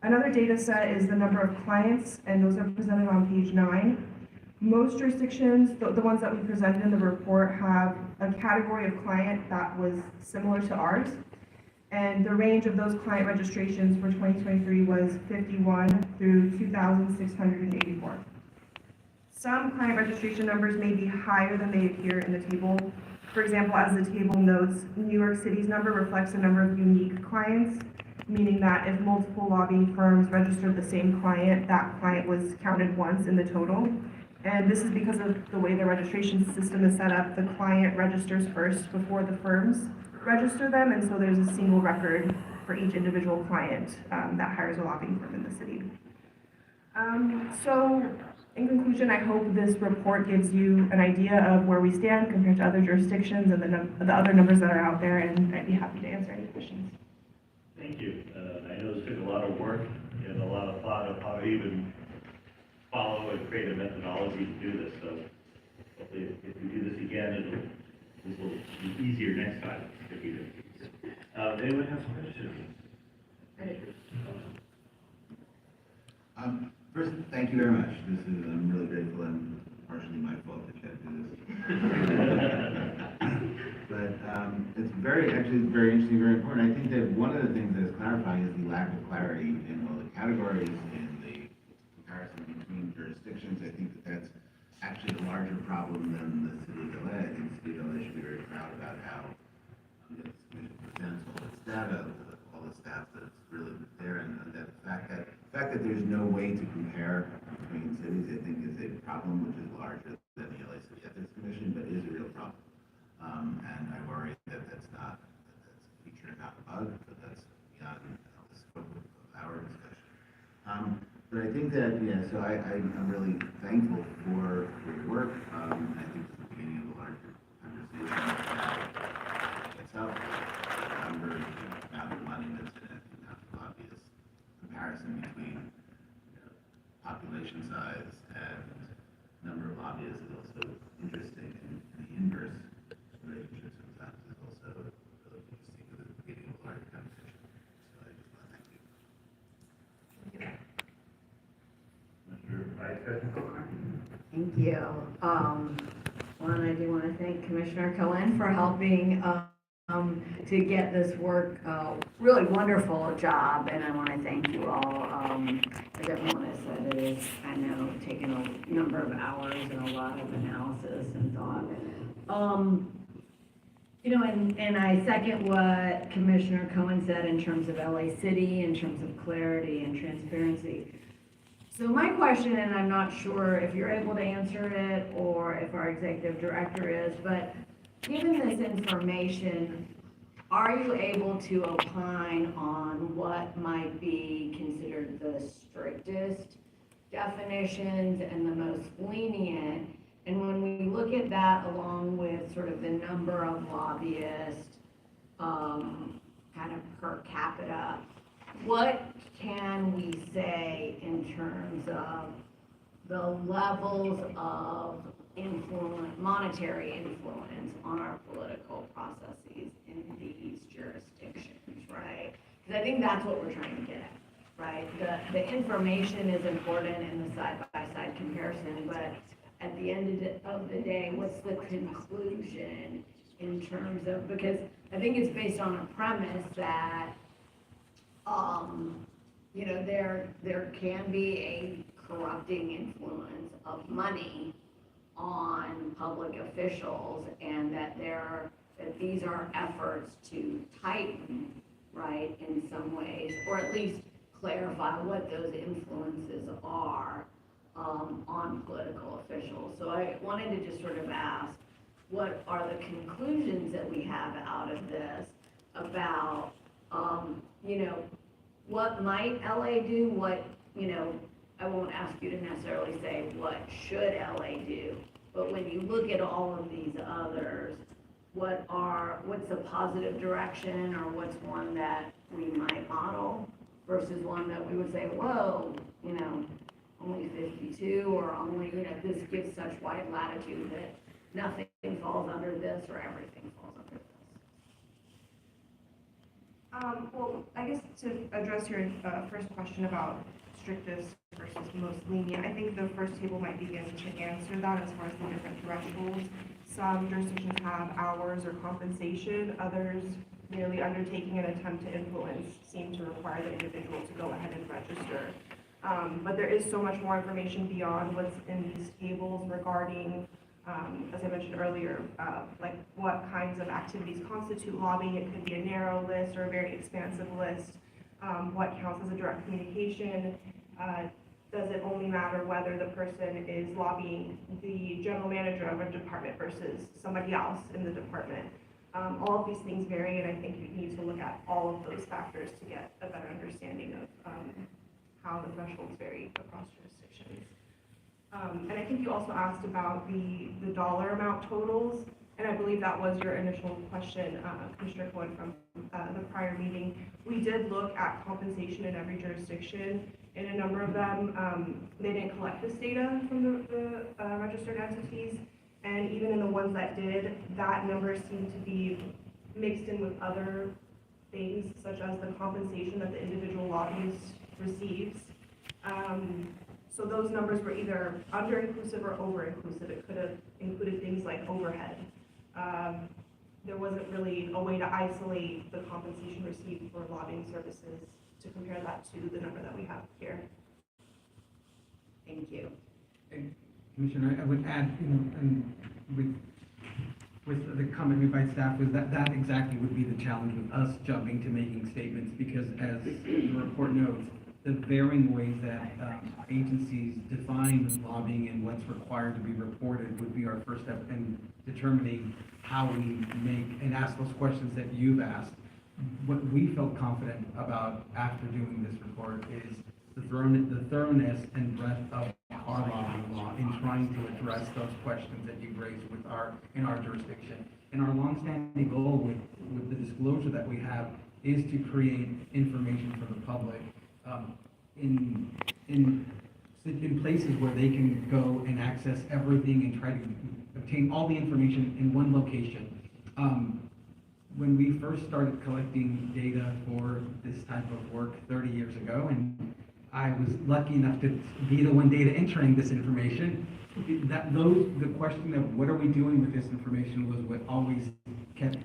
Another data set is the number of clients, and those are presented on page 9. Most jurisdictions, the ones that we presented in the report, have a category of client that was similar to ours. And the range of those client registrations for 2023 was 51 through 2,684. Some client registration numbers may be higher than they appear in the table. For example, as the table notes, New York City's number reflects the number of unique clients, meaning that if multiple lobbying firms registered the same client, that client was counted once in the total. And this is because of the way the registration system is set up. The client registers first before the firms register them, and so there's a single record for each individual client that hires a lobbying firm in the city. So in conclusion, I hope this report gives you an idea of where we stand compared to other jurisdictions and the other numbers that are out there, and I'd be happy to answer any questions. Thank you. I know this took a lot of work and a lot of thought of how to even follow and create a methodology to do this. So hopefully if we do this again, this will be easier next time if we do. Anyone have questions? First, thank you very much. I'm really grateful, and partially my fault that you had to do this. But it's very interesting, very important. I think that one of the things that is clarifying is the lack of clarity in all the categories and the comparison between jurisdictions. I think that that's actually a larger problem than the city of LA. I think the city of LA should be very proud about how this commission presents all its data, all the stats that's really there, and that the fact that there's no way to compare between cities, I think, is a problem which is larger than the LA City Ethics Commission, but is a real problem. And I worry that that's a feature, not a bug, but that's beyond the scope of our discussion. But I think that, so I'm really thankful for your work. I think it's the beginning of a larger conversation that gets up. Number, amount of money that's in it, not the obvious comparison between population size and number of lobbyists is also interesting, and the inverse relationship sometimes is also really interesting at the beginning of a larger conversation. So I just want to thank you. Thank you. One, I do want to thank Commissioner Cohen for helping to get this work, really wonderful job, and I want to thank you all. As everyone has said, it is, I know, taken a number of hours and a lot of analysis and thought. And I second what Commissioner Cohen said in terms of LA City, in terms of clarity and transparency. So my question, and I'm not sure if you're able to answer it or if our executive director is, but given this information, are you able to opine on what might be considered the strictest definitions and the most lenient? And when we look at that along with sort of the number of lobbyists, kind of per capita, what can we say in terms of the levels of influence, monetary influence on our political processes in these jurisdictions, right? Because I think that's what we're trying to get at, right? The information is important in the side-by-side comparison, but at the end of the day, what's the conclusion in terms of, because I think it's based on a premise that there can be a corrupting influence of money on public officials, and that these are efforts to tighten, right, in some ways, or at least clarify what those influences are on political officials. So I wanted to just sort of ask, what are the conclusions that we have out of this about, what might LA do, what, I won't ask you to necessarily say what should LA do, but when you look at all of these others, what's a positive direction, or what's one that we might model versus one that we would say, whoa, only 52, or only, this gives such wide latitude that nothing falls under this or everything falls under this. Well, I guess to address your first question about strictest versus most lenient, I think the first table might begin to answer that as far as the different thresholds. Some jurisdictions have hours or compensation, others merely undertaking an attempt to influence seem to require the individual to go ahead and register. But there is so much more information beyond what's in these tables regarding, as I mentioned earlier, like what kinds of activities constitute lobbying. It could be a narrow list or a very expansive list. What counts as a direct communication? Does it only matter whether the person is lobbying the general manager of a department versus somebody else in the department? All of these things vary, and I think you need to look at all of those factors to get a better understanding of how the thresholds vary across jurisdictions. And I think you also asked about the dollar amount totals, and I believe that was your initial question, Commissioner Cohen, from the prior meeting. We did look at compensation in every jurisdiction. In a number of them, they didn't collect this data from the registered entities, and even in the ones that did, that number seemed to be mixed in with other things, such as the compensation that the individual lobbyist receives. So those numbers were either under-inclusive or over-inclusive. It could have included things like overhead. There wasn't really a way to isolate the compensation received for lobbying services to compare that to the number that we have here. Thank you. And Commissioner, I would add, and with the comment made by staff was that exactly would be the challenge with us jumping to making statements, because as the report notes, the varying ways that agencies define lobbying and what's required to be reported would be our first step in determining how we make and ask those questions that you've asked. What we felt confident about after doing this report is the thoroughness and breadth of our lobbying law in trying to address those questions that you've raised in our jurisdiction. And our longstanding goal with the disclosure that we have is to create information for the public in places where they can go and access everything and try to obtain all the information in one location. When we first started collecting data for this type of work 30 years ago, and I was lucky enough to be the one data entering this information, the question of what are we doing with this information was what always kept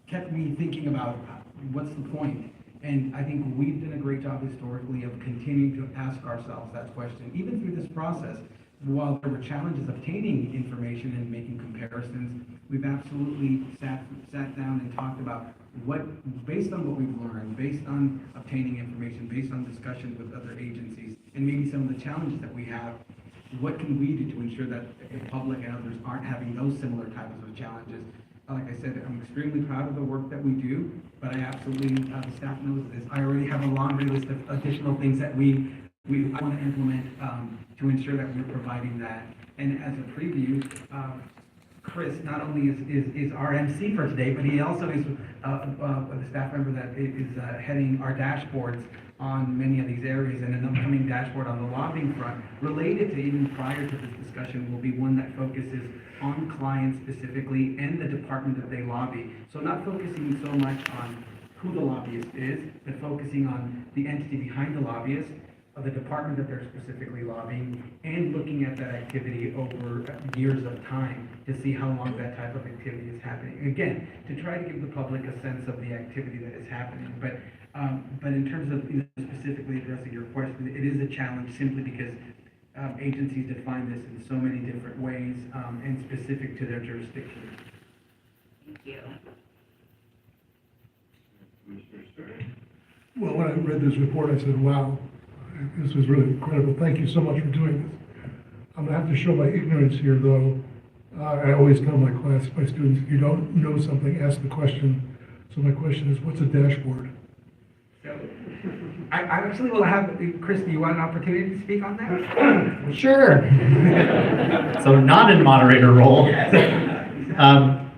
kept me thinking about what's the point. And I think we've done a great job historically of continuing to ask ourselves that question, even through this process. While there were challenges obtaining information and making comparisons, we've absolutely sat down and talked about based on what we've learned, based on obtaining information, based on discussions with other agencies, and maybe some of the challenges that we have, what can we do to ensure that the public and others aren't having those similar types of challenges? Like I said, I'm extremely proud of the work that we do, but I absolutely, the staff knows this. I already have a laundry list of additional things that we want to implement to ensure that we're providing that. And as a preview, Chris not only is our MC for today, but he also is the staff member that is heading our dashboards on many of these areas, and an upcoming dashboard on the lobbying front related to even prior to this discussion will be one that focuses on clients specifically and the department that they lobby. So not focusing so much on who the lobbyist is, but focusing on the entity behind the lobbyist, of the department that they're specifically lobbying, and looking at that activity over years of time to see how long that type of activity is happening. Again, to try to give the public a sense of the activity that is happening. But in terms of specifically addressing your question, it is a challenge simply because agencies define this in so many different ways and specific to their jurisdiction. Thank you. Commissioner Stern? Well, when I read this report, I said, wow, this was really incredible. Thank you so much for doing this. I'm gonna have to show my ignorance here, though. I always tell my students, if you don't know something, ask the question. So my question is, what's a dashboard? So, I actually will have, Chris, do you want an opportunity to speak on that? Sure. So not in moderator role.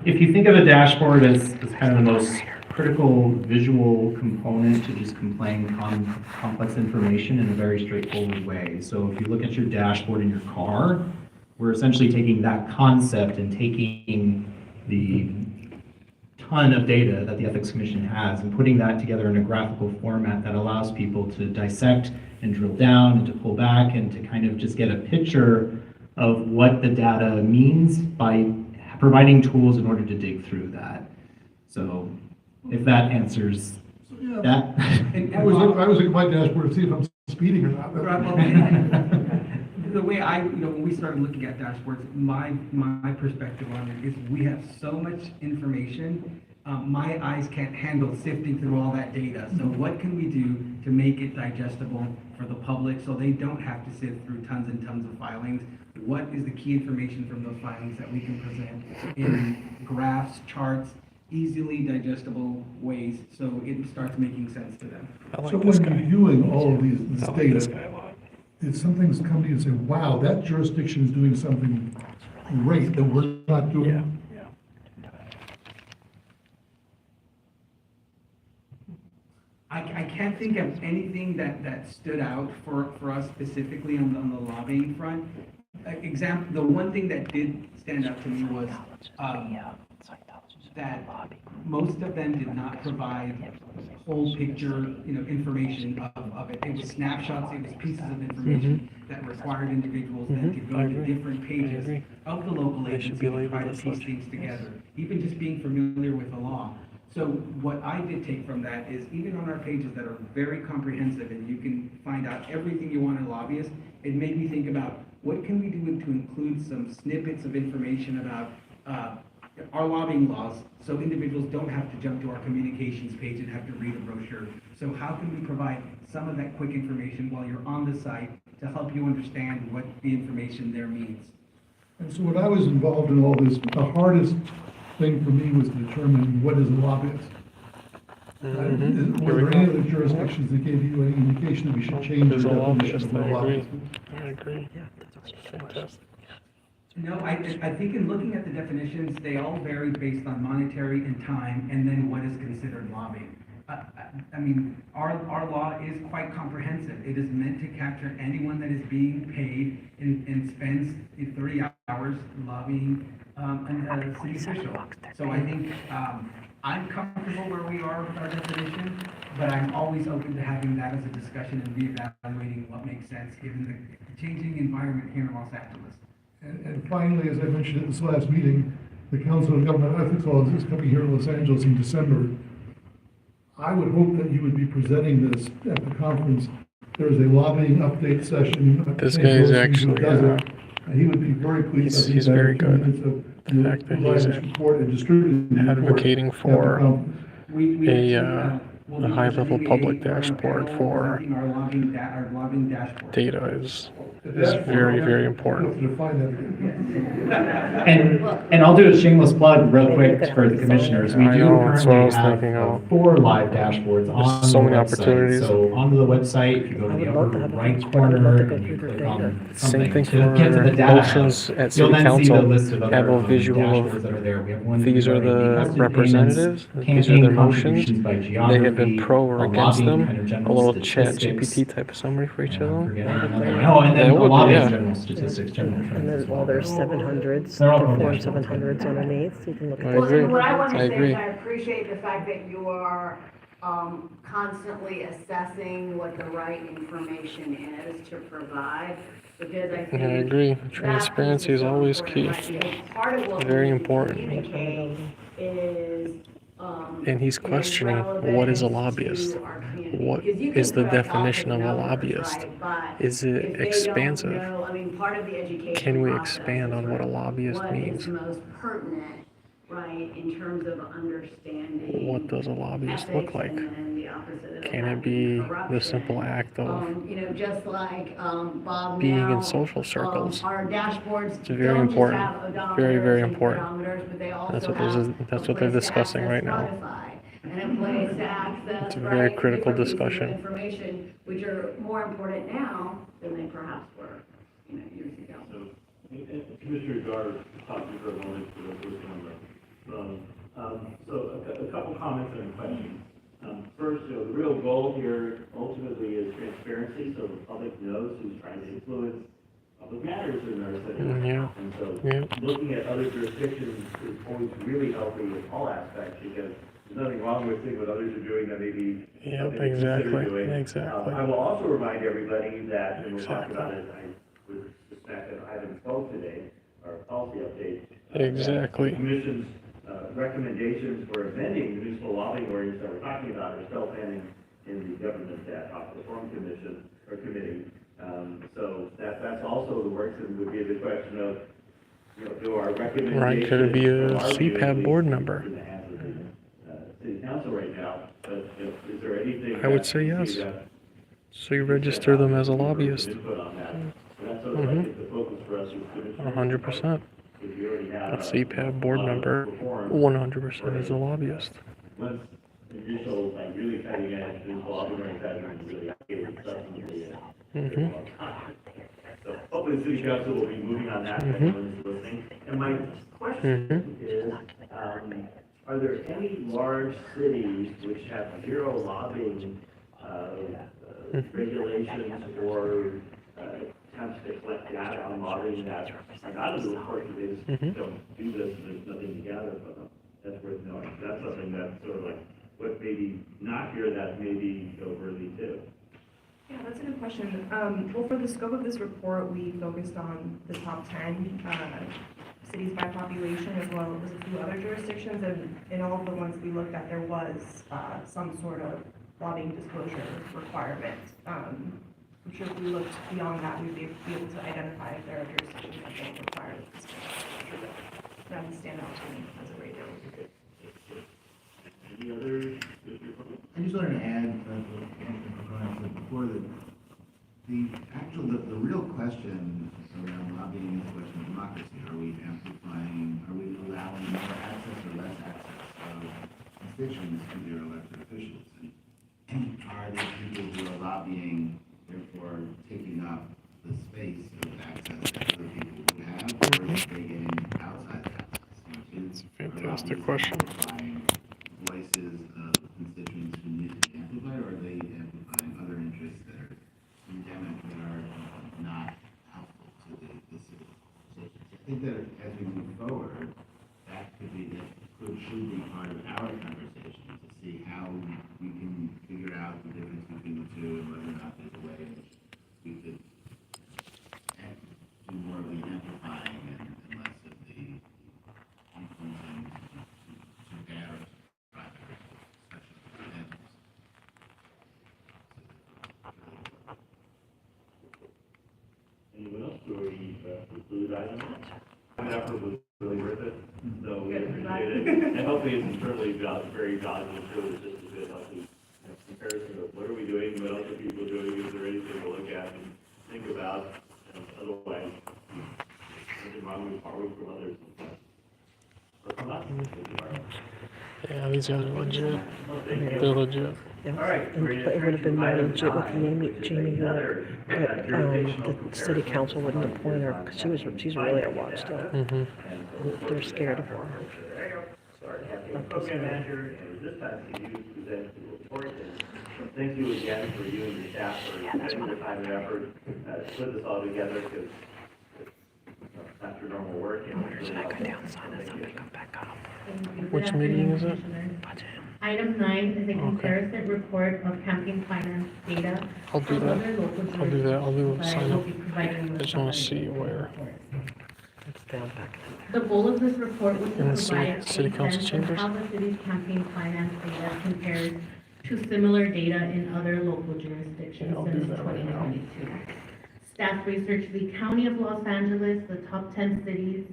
If you think of a dashboard as kind of the most critical visual component to just displaying complex information in a very straightforward way. So if you look at your dashboard in your car, we're essentially taking that concept and taking the ton of data that the Ethics Commission has and putting that together in a graphical format that allows people to dissect and drill down and to pull back and to kind of just get a picture of what the data means by providing tools in order to dig through that. So if that answers that. I was looking at my dashboard to see if I'm speeding or not. The way when we started looking at dashboards, my perspective on it is we have so much information, my eyes can't handle sifting through all that data. So what can we do to make it digestible for the public so they don't have to sift through tons and tons of filings? What is the key information from those filings that we can present in graphs, charts, easily digestible ways so it starts making sense to them? So when reviewing all of this data, did something come to you and say, wow, that jurisdiction is doing something great that we're not doing? I can't think of anything that stood out for us specifically on the lobbying front. The one thing that did stand out to me was that most of them did not provide whole picture, information of it. It was snapshots, it was pieces of information that required individuals then to go to different pages of the local agency to try to piece things together. Even just being familiar with the law. So what I did take from that is even on our pages that are very comprehensive and you can find out everything you want in lobbyists, it made me think about what can we do to include some snippets of information about our lobbying laws so individuals don't have to jump to our communications page and have to read a brochure. So how can we provide some of that quick information while you're on the site to help you understand what the information there means? And so when I was involved in all this, the hardest thing for me was to determine what is a lobbyist. Were there any other jurisdictions that gave you any indication that we should change There's the a definition of what a lobbyist, lobbyist is? I agree. Fantastic. No, I think in looking at the definitions, they all vary based on monetary and time, and then what is considered lobbying. I mean, our law is quite comprehensive. It is meant to capture anyone that is being paid and spends 30 hours lobbying a city official. So I think I'm comfortable where we are with our definition, but I'm always open to having that as a discussion and reevaluating what makes sense given the changing environment here in Los Angeles. And finally, as I mentioned at this last meeting, the Council on Government Ethics Laws is coming here in Los Angeles in December. I would hope that you would be presenting this at the conference. There's a lobbying update session. This guy is actually, he would be very pleased. he's very good. The fact that he's advocating for a high-level public dashboard for data is very, very important. And I'll do a shameless plug real quick for the commissioners. We do That's what I was currently thinking have of. 4 live dashboards on so the many website. opportunities. So onto the website, if you go to the upper right corner and you click on Same thing something to get to the for data motions aisle, at you'll City then see the Council. list of Have a other visual dashboards of that are there. We have one these are regarding the custody representatives, payments, these are their campaign motions. contributions by They have been geography, pro or against lobbying them. kind of A general little chat statistics. GPT type of summary for each of them. Forgetting another. Oh, and then That the would be, lobbying yeah. general statistics, general trends And as then, well. well, there's 700s, They're all Form dashboards. 700s underneath, so you can look I at Well, agree. and what I want I to say agree. is I appreciate the fact that you are constantly assessing what the right information is to provide, because I think. I agree. that Transparency piece is so always important, key. right? Because part of what Very we important. communicate is, And he's questioning, what is a lobbyist? What is the definition of a lobbyist? Is it expansive? Part of the education Can we process expand on is, what a right, lobbyist what is means? most pertinent, right, in terms of understanding. What does a lobbyist look ethics, like? and then the opposite of Can that it be being the corruption. simple act of Just like Bob being now, in social circles? our dashboards It's very don't just important. have odometers Very, very and important. pedometers, but they also That's what have that's a what they're place to discussing access right now. Spotify, and a place to access, It's a very right, critical different pieces of discussion. information, which are more important now than they perhaps were, years ago. Commissioner Gar talked to you for a moment for the first one. So a couple comments and a question. First, the real goal here ultimately is transparency, so the public knows who's trying to influence public matters in our city. Yeah. And so Yeah. looking at other jurisdictions is always really healthy in all aspects, because there's nothing wrong with seeing what others are doing that may be Yep, something to consider exactly. doing. Exactly. I will also remind everybody that, and we'll talk about it, I would suspect that item 12 today, our policy update. Exactly. The Commission's recommendations for amending the municipal lobbying ordinance that we're talking about are still pending in the Government Ad Hoc Reform Commission or Committee. So that's also the works, and would be the question of, do our recommendations. Right, could it be a from our view, CPAB at board least, member? in the hands of the City Council right now, but is there anything? I would that say you yes. see that So you register them as a lobbyist. input on that? So that's sort of, I think, the focus for us is Commissioner. 100%. If you already have A CPAB board member, 100% is a lobbyist. Once initial, really cutting edge, municipal lobbying that is really substantively. So hopefully the City Council will be moving on that, everyone is listening. And my question is, are there any large cities which have zero lobbying regulations or attempts to collect data on lobbying that are not in the report, because they just don't do this and there's nothing to gather from them? That's worth knowing. That's something that's sort of like, what maybe not here that maybe noteworthy too. Yeah, that's a good question. Well, for the scope of this report, we focused on the top 10 cities by population as well as a few other jurisdictions, and in all of the ones we looked at, there was some sort of lobbying disclosure requirement. I'm sure if we looked beyond that, we'd be able to identify if there are jurisdictions that don't require this disclosure. That would stand out to me as a radio. Any other? I just wanted to add, before that, the real question around lobbying is a question of democracy. Are we amplifying, are we allowing more access or less access of constituents to their elected officials? And are these people who are lobbying, therefore taking up the space of access that other people would have, or are they getting outside access? It's a fantastic question. Voices of constituents who need to be amplified, or are they amplifying other interests that are endemic, that are not helpful to the city? So I think that as we move forward, that should be part of our conversation to see how we can figure out the difference between the two and whether or not there's a way in which we could do more of the amplifying and less of the influencing to bear private discussion. Anyone else, or we conclude item? The effort was really worth it, so we appreciate it. And hopefully it's certainly very valuable to us, just a good healthy comparison of what are we doing, what else are people doing, is there anything to look at and think about, and otherwise, anything wrong with borrowing from others. Or from us. Yeah, these guys are legit. They're legit. Yeah. But it would have been more legit with Jamie Hewitt, but the city council wouldn't appoint her because she's really a watchdog. They're scared of her. Program manager, and this time to you to present the report. And thank you again for you and your staff for spending the time and effort to put this all together, because it's not your normal work. Should I go down, sign this up, and come back up? Which meeting is it? Item 9 is a comparison report of campaign finance data. I'll do that. I'll do that. I'll do sign up. I just want to see where. It's down back. The goal of this report was to In the provide city a council sense of chambers? how the city's campaign finance data compares to similar data in other local jurisdictions Yeah, I'll do since that right now. 2022. Staff researched the County of Los Angeles, the top 10 cities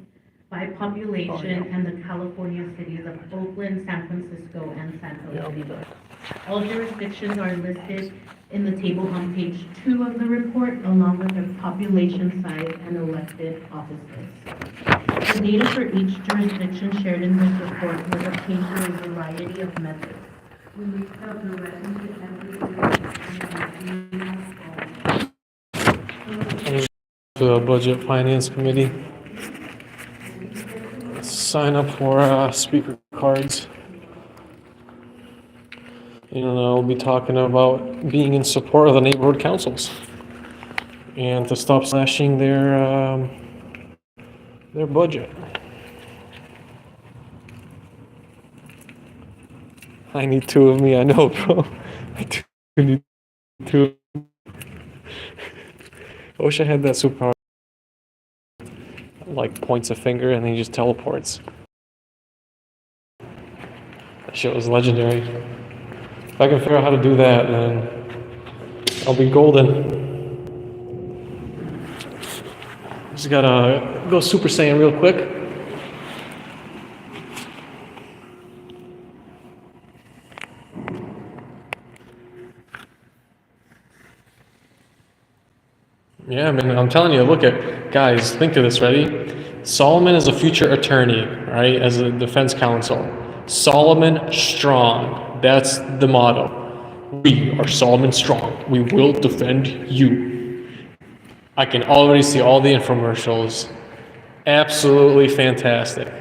by population, and the California cities of Oakland, San Francisco, and San Yeah, I'll be Jose. back. All jurisdictions are listed in the table on page 2 of the report, along with their population size and elected offices. The data for each jurisdiction shared in this report was obtained through a variety of methods. We reached out directly to every jurisdiction. The Budget Finance Committee. Sign up for speaker cards. I'll be talking about being in support of the neighborhood councils and to stop slashing their budget. I need 2 of me, I know, bro. I do need 2. I wish I had that superpower. Like points a finger and then he just teleports. That shit was legendary. If I can figure out how to do that, then I'll be golden. Just gotta go Super Saiyan real quick. Yeah, man, I'm telling you, look at, guys, think of this, ready? Solomon is a future attorney, right, as a defense counsel. Solomon Strong, that's the motto. We are Solomon Strong. We will defend you. I can already see all the infomercials. Absolutely fantastic.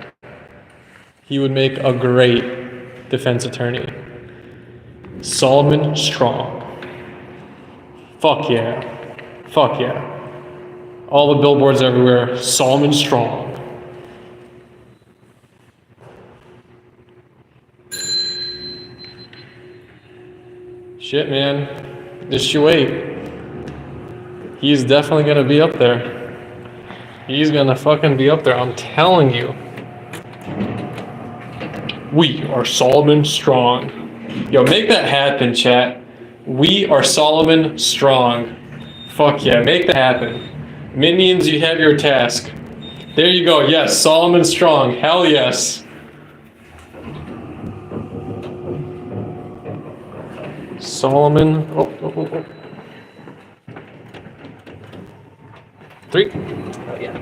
He would make a great defense attorney. Solomon Strong. Fuck yeah. Fuck yeah. All the billboards everywhere, Solomon Strong. Shit, man. Just you wait. He's definitely gonna be up there. He's gonna fucking be up there, I'm telling you. We are Solomon Strong. Yo, make that happen, chat. We are Solomon Strong. Fuck yeah, make that happen. Minions, you have your task. There you go, yes, Solomon Strong. Hell yes. Solomon. Oh. 3. Oh, yeah.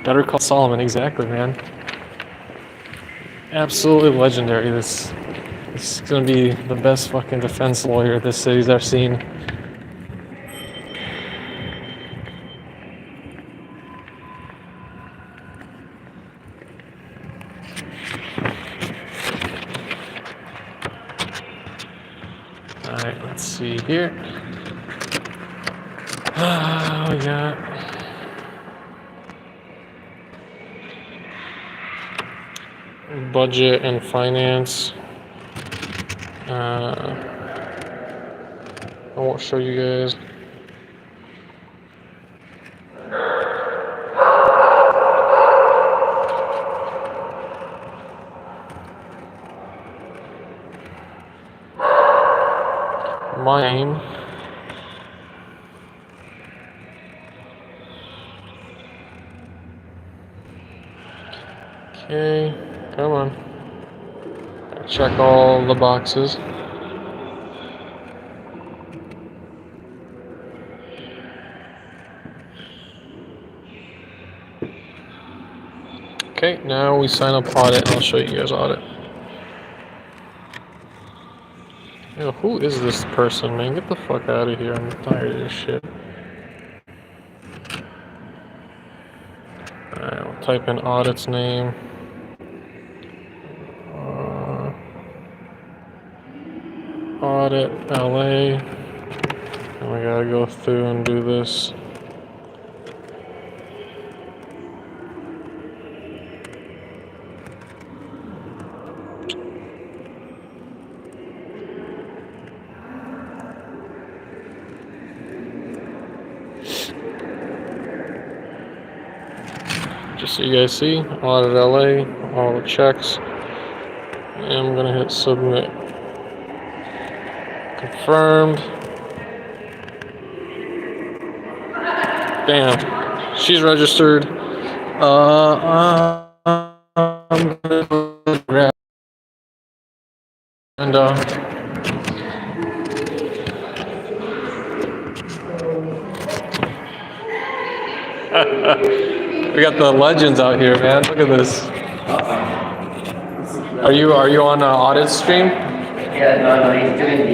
Better call Solomon, exactly, man. Absolutely legendary. This is gonna be the best fucking defense lawyer this city's ever seen. Alright, let's see here. We got budget and finance. I won't show you guys. Mine. Okay, come on. Check all the boxes. Okay, now we sign up audit, and I'll show you guys audit. Yo, who is this person, man? Get the fuck out of here. I'm tired of this shit. Alright, I'll type in audit's name. Audit LA. And we gotta go through and do this. Just so you guys see, audit LA, all the checks. And I'm gonna hit submit. Confirmed. Bam. She's registered. I'm gonna grab and we got the legends out here, man. Look at this. Are you on an audit stream? Yeah, no, he's doing the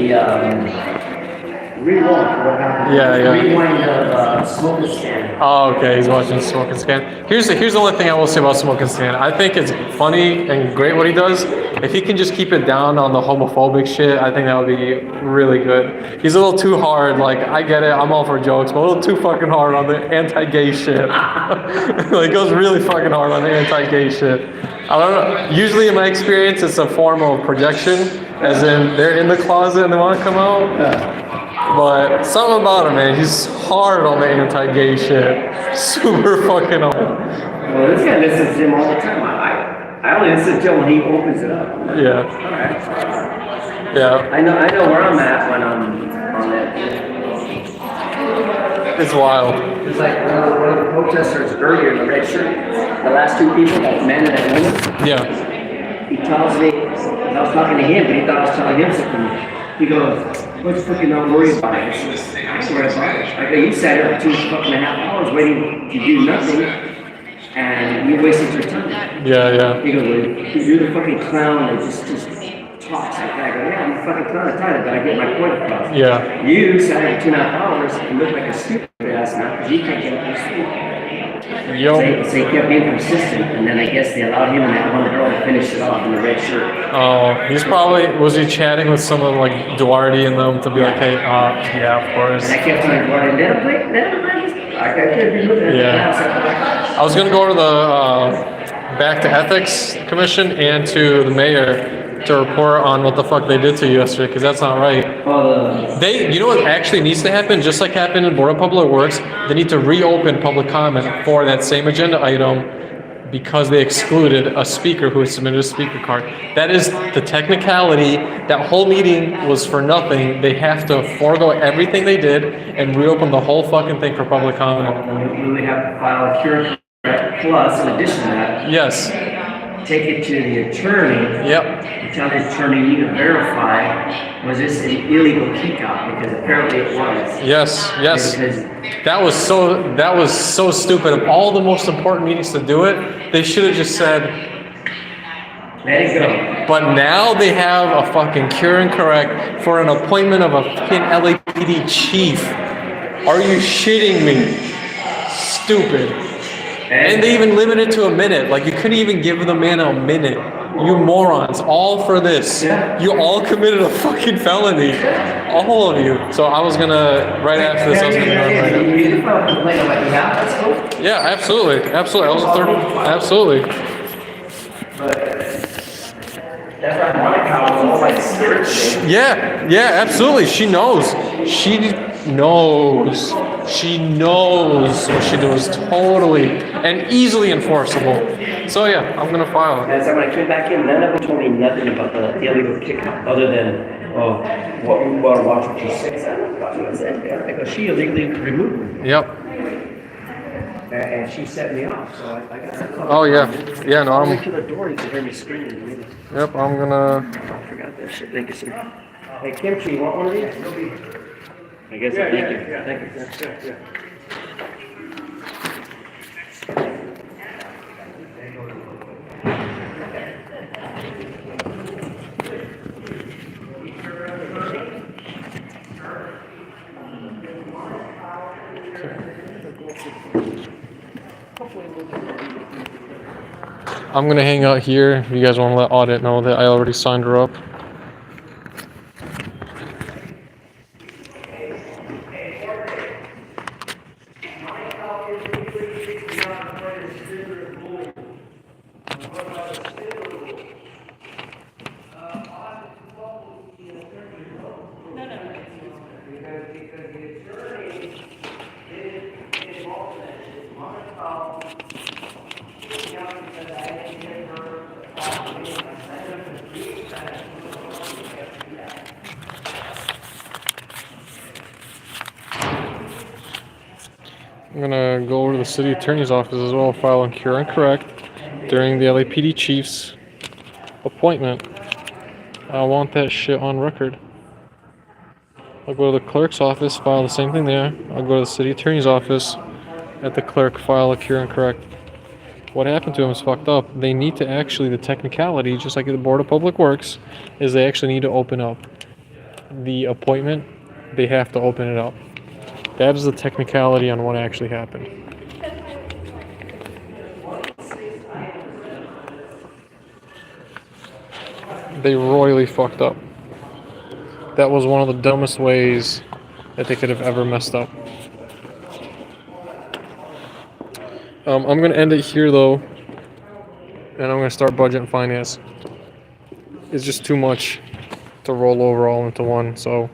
rewind. Yeah. Rewind of smoke and scan. Oh, okay. He's watching Smoke and Scan. Here's the only thing I will say about Smoke and Scan. I think it's funny and great what he does. If he can just keep it down on the homophobic shit, I think that would be really good. He's a little too hard. Like, I get it. I'm all for jokes, but a little too fucking hard on the anti-gay shit. Like, goes really fucking hard on the anti-gay shit. I don't know. Usually, in my experience, it's a form of projection, as in they're in the closet and they want to come out. But something about him, man, he's hard on the anti-gay shit. Super fucking hard. Well, this guy listens to him all the time. I only listen to him when he opens it up. Yeah. All right. Yeah. I know where I'm at when I'm on that. It's wild. It's like one of the protesters earlier in the red shirt. The last two people, that man and that woman. Yeah. He tells me, I was talking to him, but he thought I was telling him something. He goes, what's fucking not worried about it? I ain't worried about it. I go, you sat here for 2.5 hours waiting to do nothing, and you wasted your time. Yeah. He goes, well, you're the fucking clown that just talks like that. I go, yeah, I'm a fucking clown, I tried it, but I get my point across. Yeah. You sat here for 2.5 hours and looked like a stupid ass now, because you can't get up your sleep. Yo. So he kept being persistent, and then I guess they allowed him and that one girl to finish it off in the red shirt. Oh, was he chatting with someone like Duarte and them to be like, hey, yeah, of course. And I kept telling Duarte, let him I can't be looking at Yeah. I was gonna go to the back to Ethics Commission and to the mayor to report on what the fuck they did to you yesterday, because that's not right. You know what actually needs to happen, just like happened in Board of Public Works, they need to reopen public comment for that same agenda item because they excluded a speaker who had submitted a speaker card. That is the technicality. That whole meeting was for nothing. They have to forego everything they did and reopen the whole fucking thing for public comment. We would have to file a cure plus, in addition to that. Yes. Take it to the attorney. Yep. And tell the attorney you need to verify, was this an illegal kick out? Because apparently it was. Yes, yes. Because that was so stupid. Of all the most important meetings to do it, they should have just said, let it go. But now they have a fucking cure and correct for an appointment of a fucking LAPD chief. Are you shitting me? Stupid. And they even limited it to a minute. Like, you couldn't even give the man a minute. You morons, all for this. You all committed a fucking felony. All of you. So I was gonna, right after this, I was gonna go right up. Yeah, absolutely. Absolutely. I was a third. Absolutely. Yeah, yeah, absolutely. She knows. She knows. She knows what she does, totally and easily enforceable. So yeah, I'm gonna file it. And so when I came back in, none of them told me nothing about the illegal kick out, other than, oh, what we want to watch what you say. I go, she illegally removed me. Yep. And she set me off, so I got her. Oh yeah, yeah. No, I went I'm. to the door. You could hear me screaming. Yep, I'm gonna. I forgot that shit. Thank you, sir. Hey, Kimchi, you want one of these? I guess. Thank you. Thank you. I'm gonna hang out here. If you guys want to let Audit know that I already signed her up. I'm gonna go over to the city attorney's office as well, file a cure and correct during the LAPD chief's appointment. I want that shit on record. I'll go to the clerk's office, file the same thing there. I'll go to the city attorney's office, at the clerk, file a cure and correct. What happened to them is fucked up. They need to actually, the technicality, just like at the Board of Public Works, is they actually need to open up the appointment. They have to open it up. That is the technicality on what actually happened. They royally fucked up. That was one of the dumbest ways that they could have ever messed up. I'm going to end it here though, and I'm going to start budget and finance. It's just too much to roll over all into one, so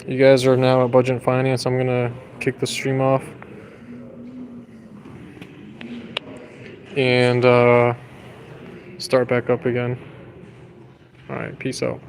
you guys are now at budget and finance. I'm going to kick the stream off and start back up again. All right, peace out.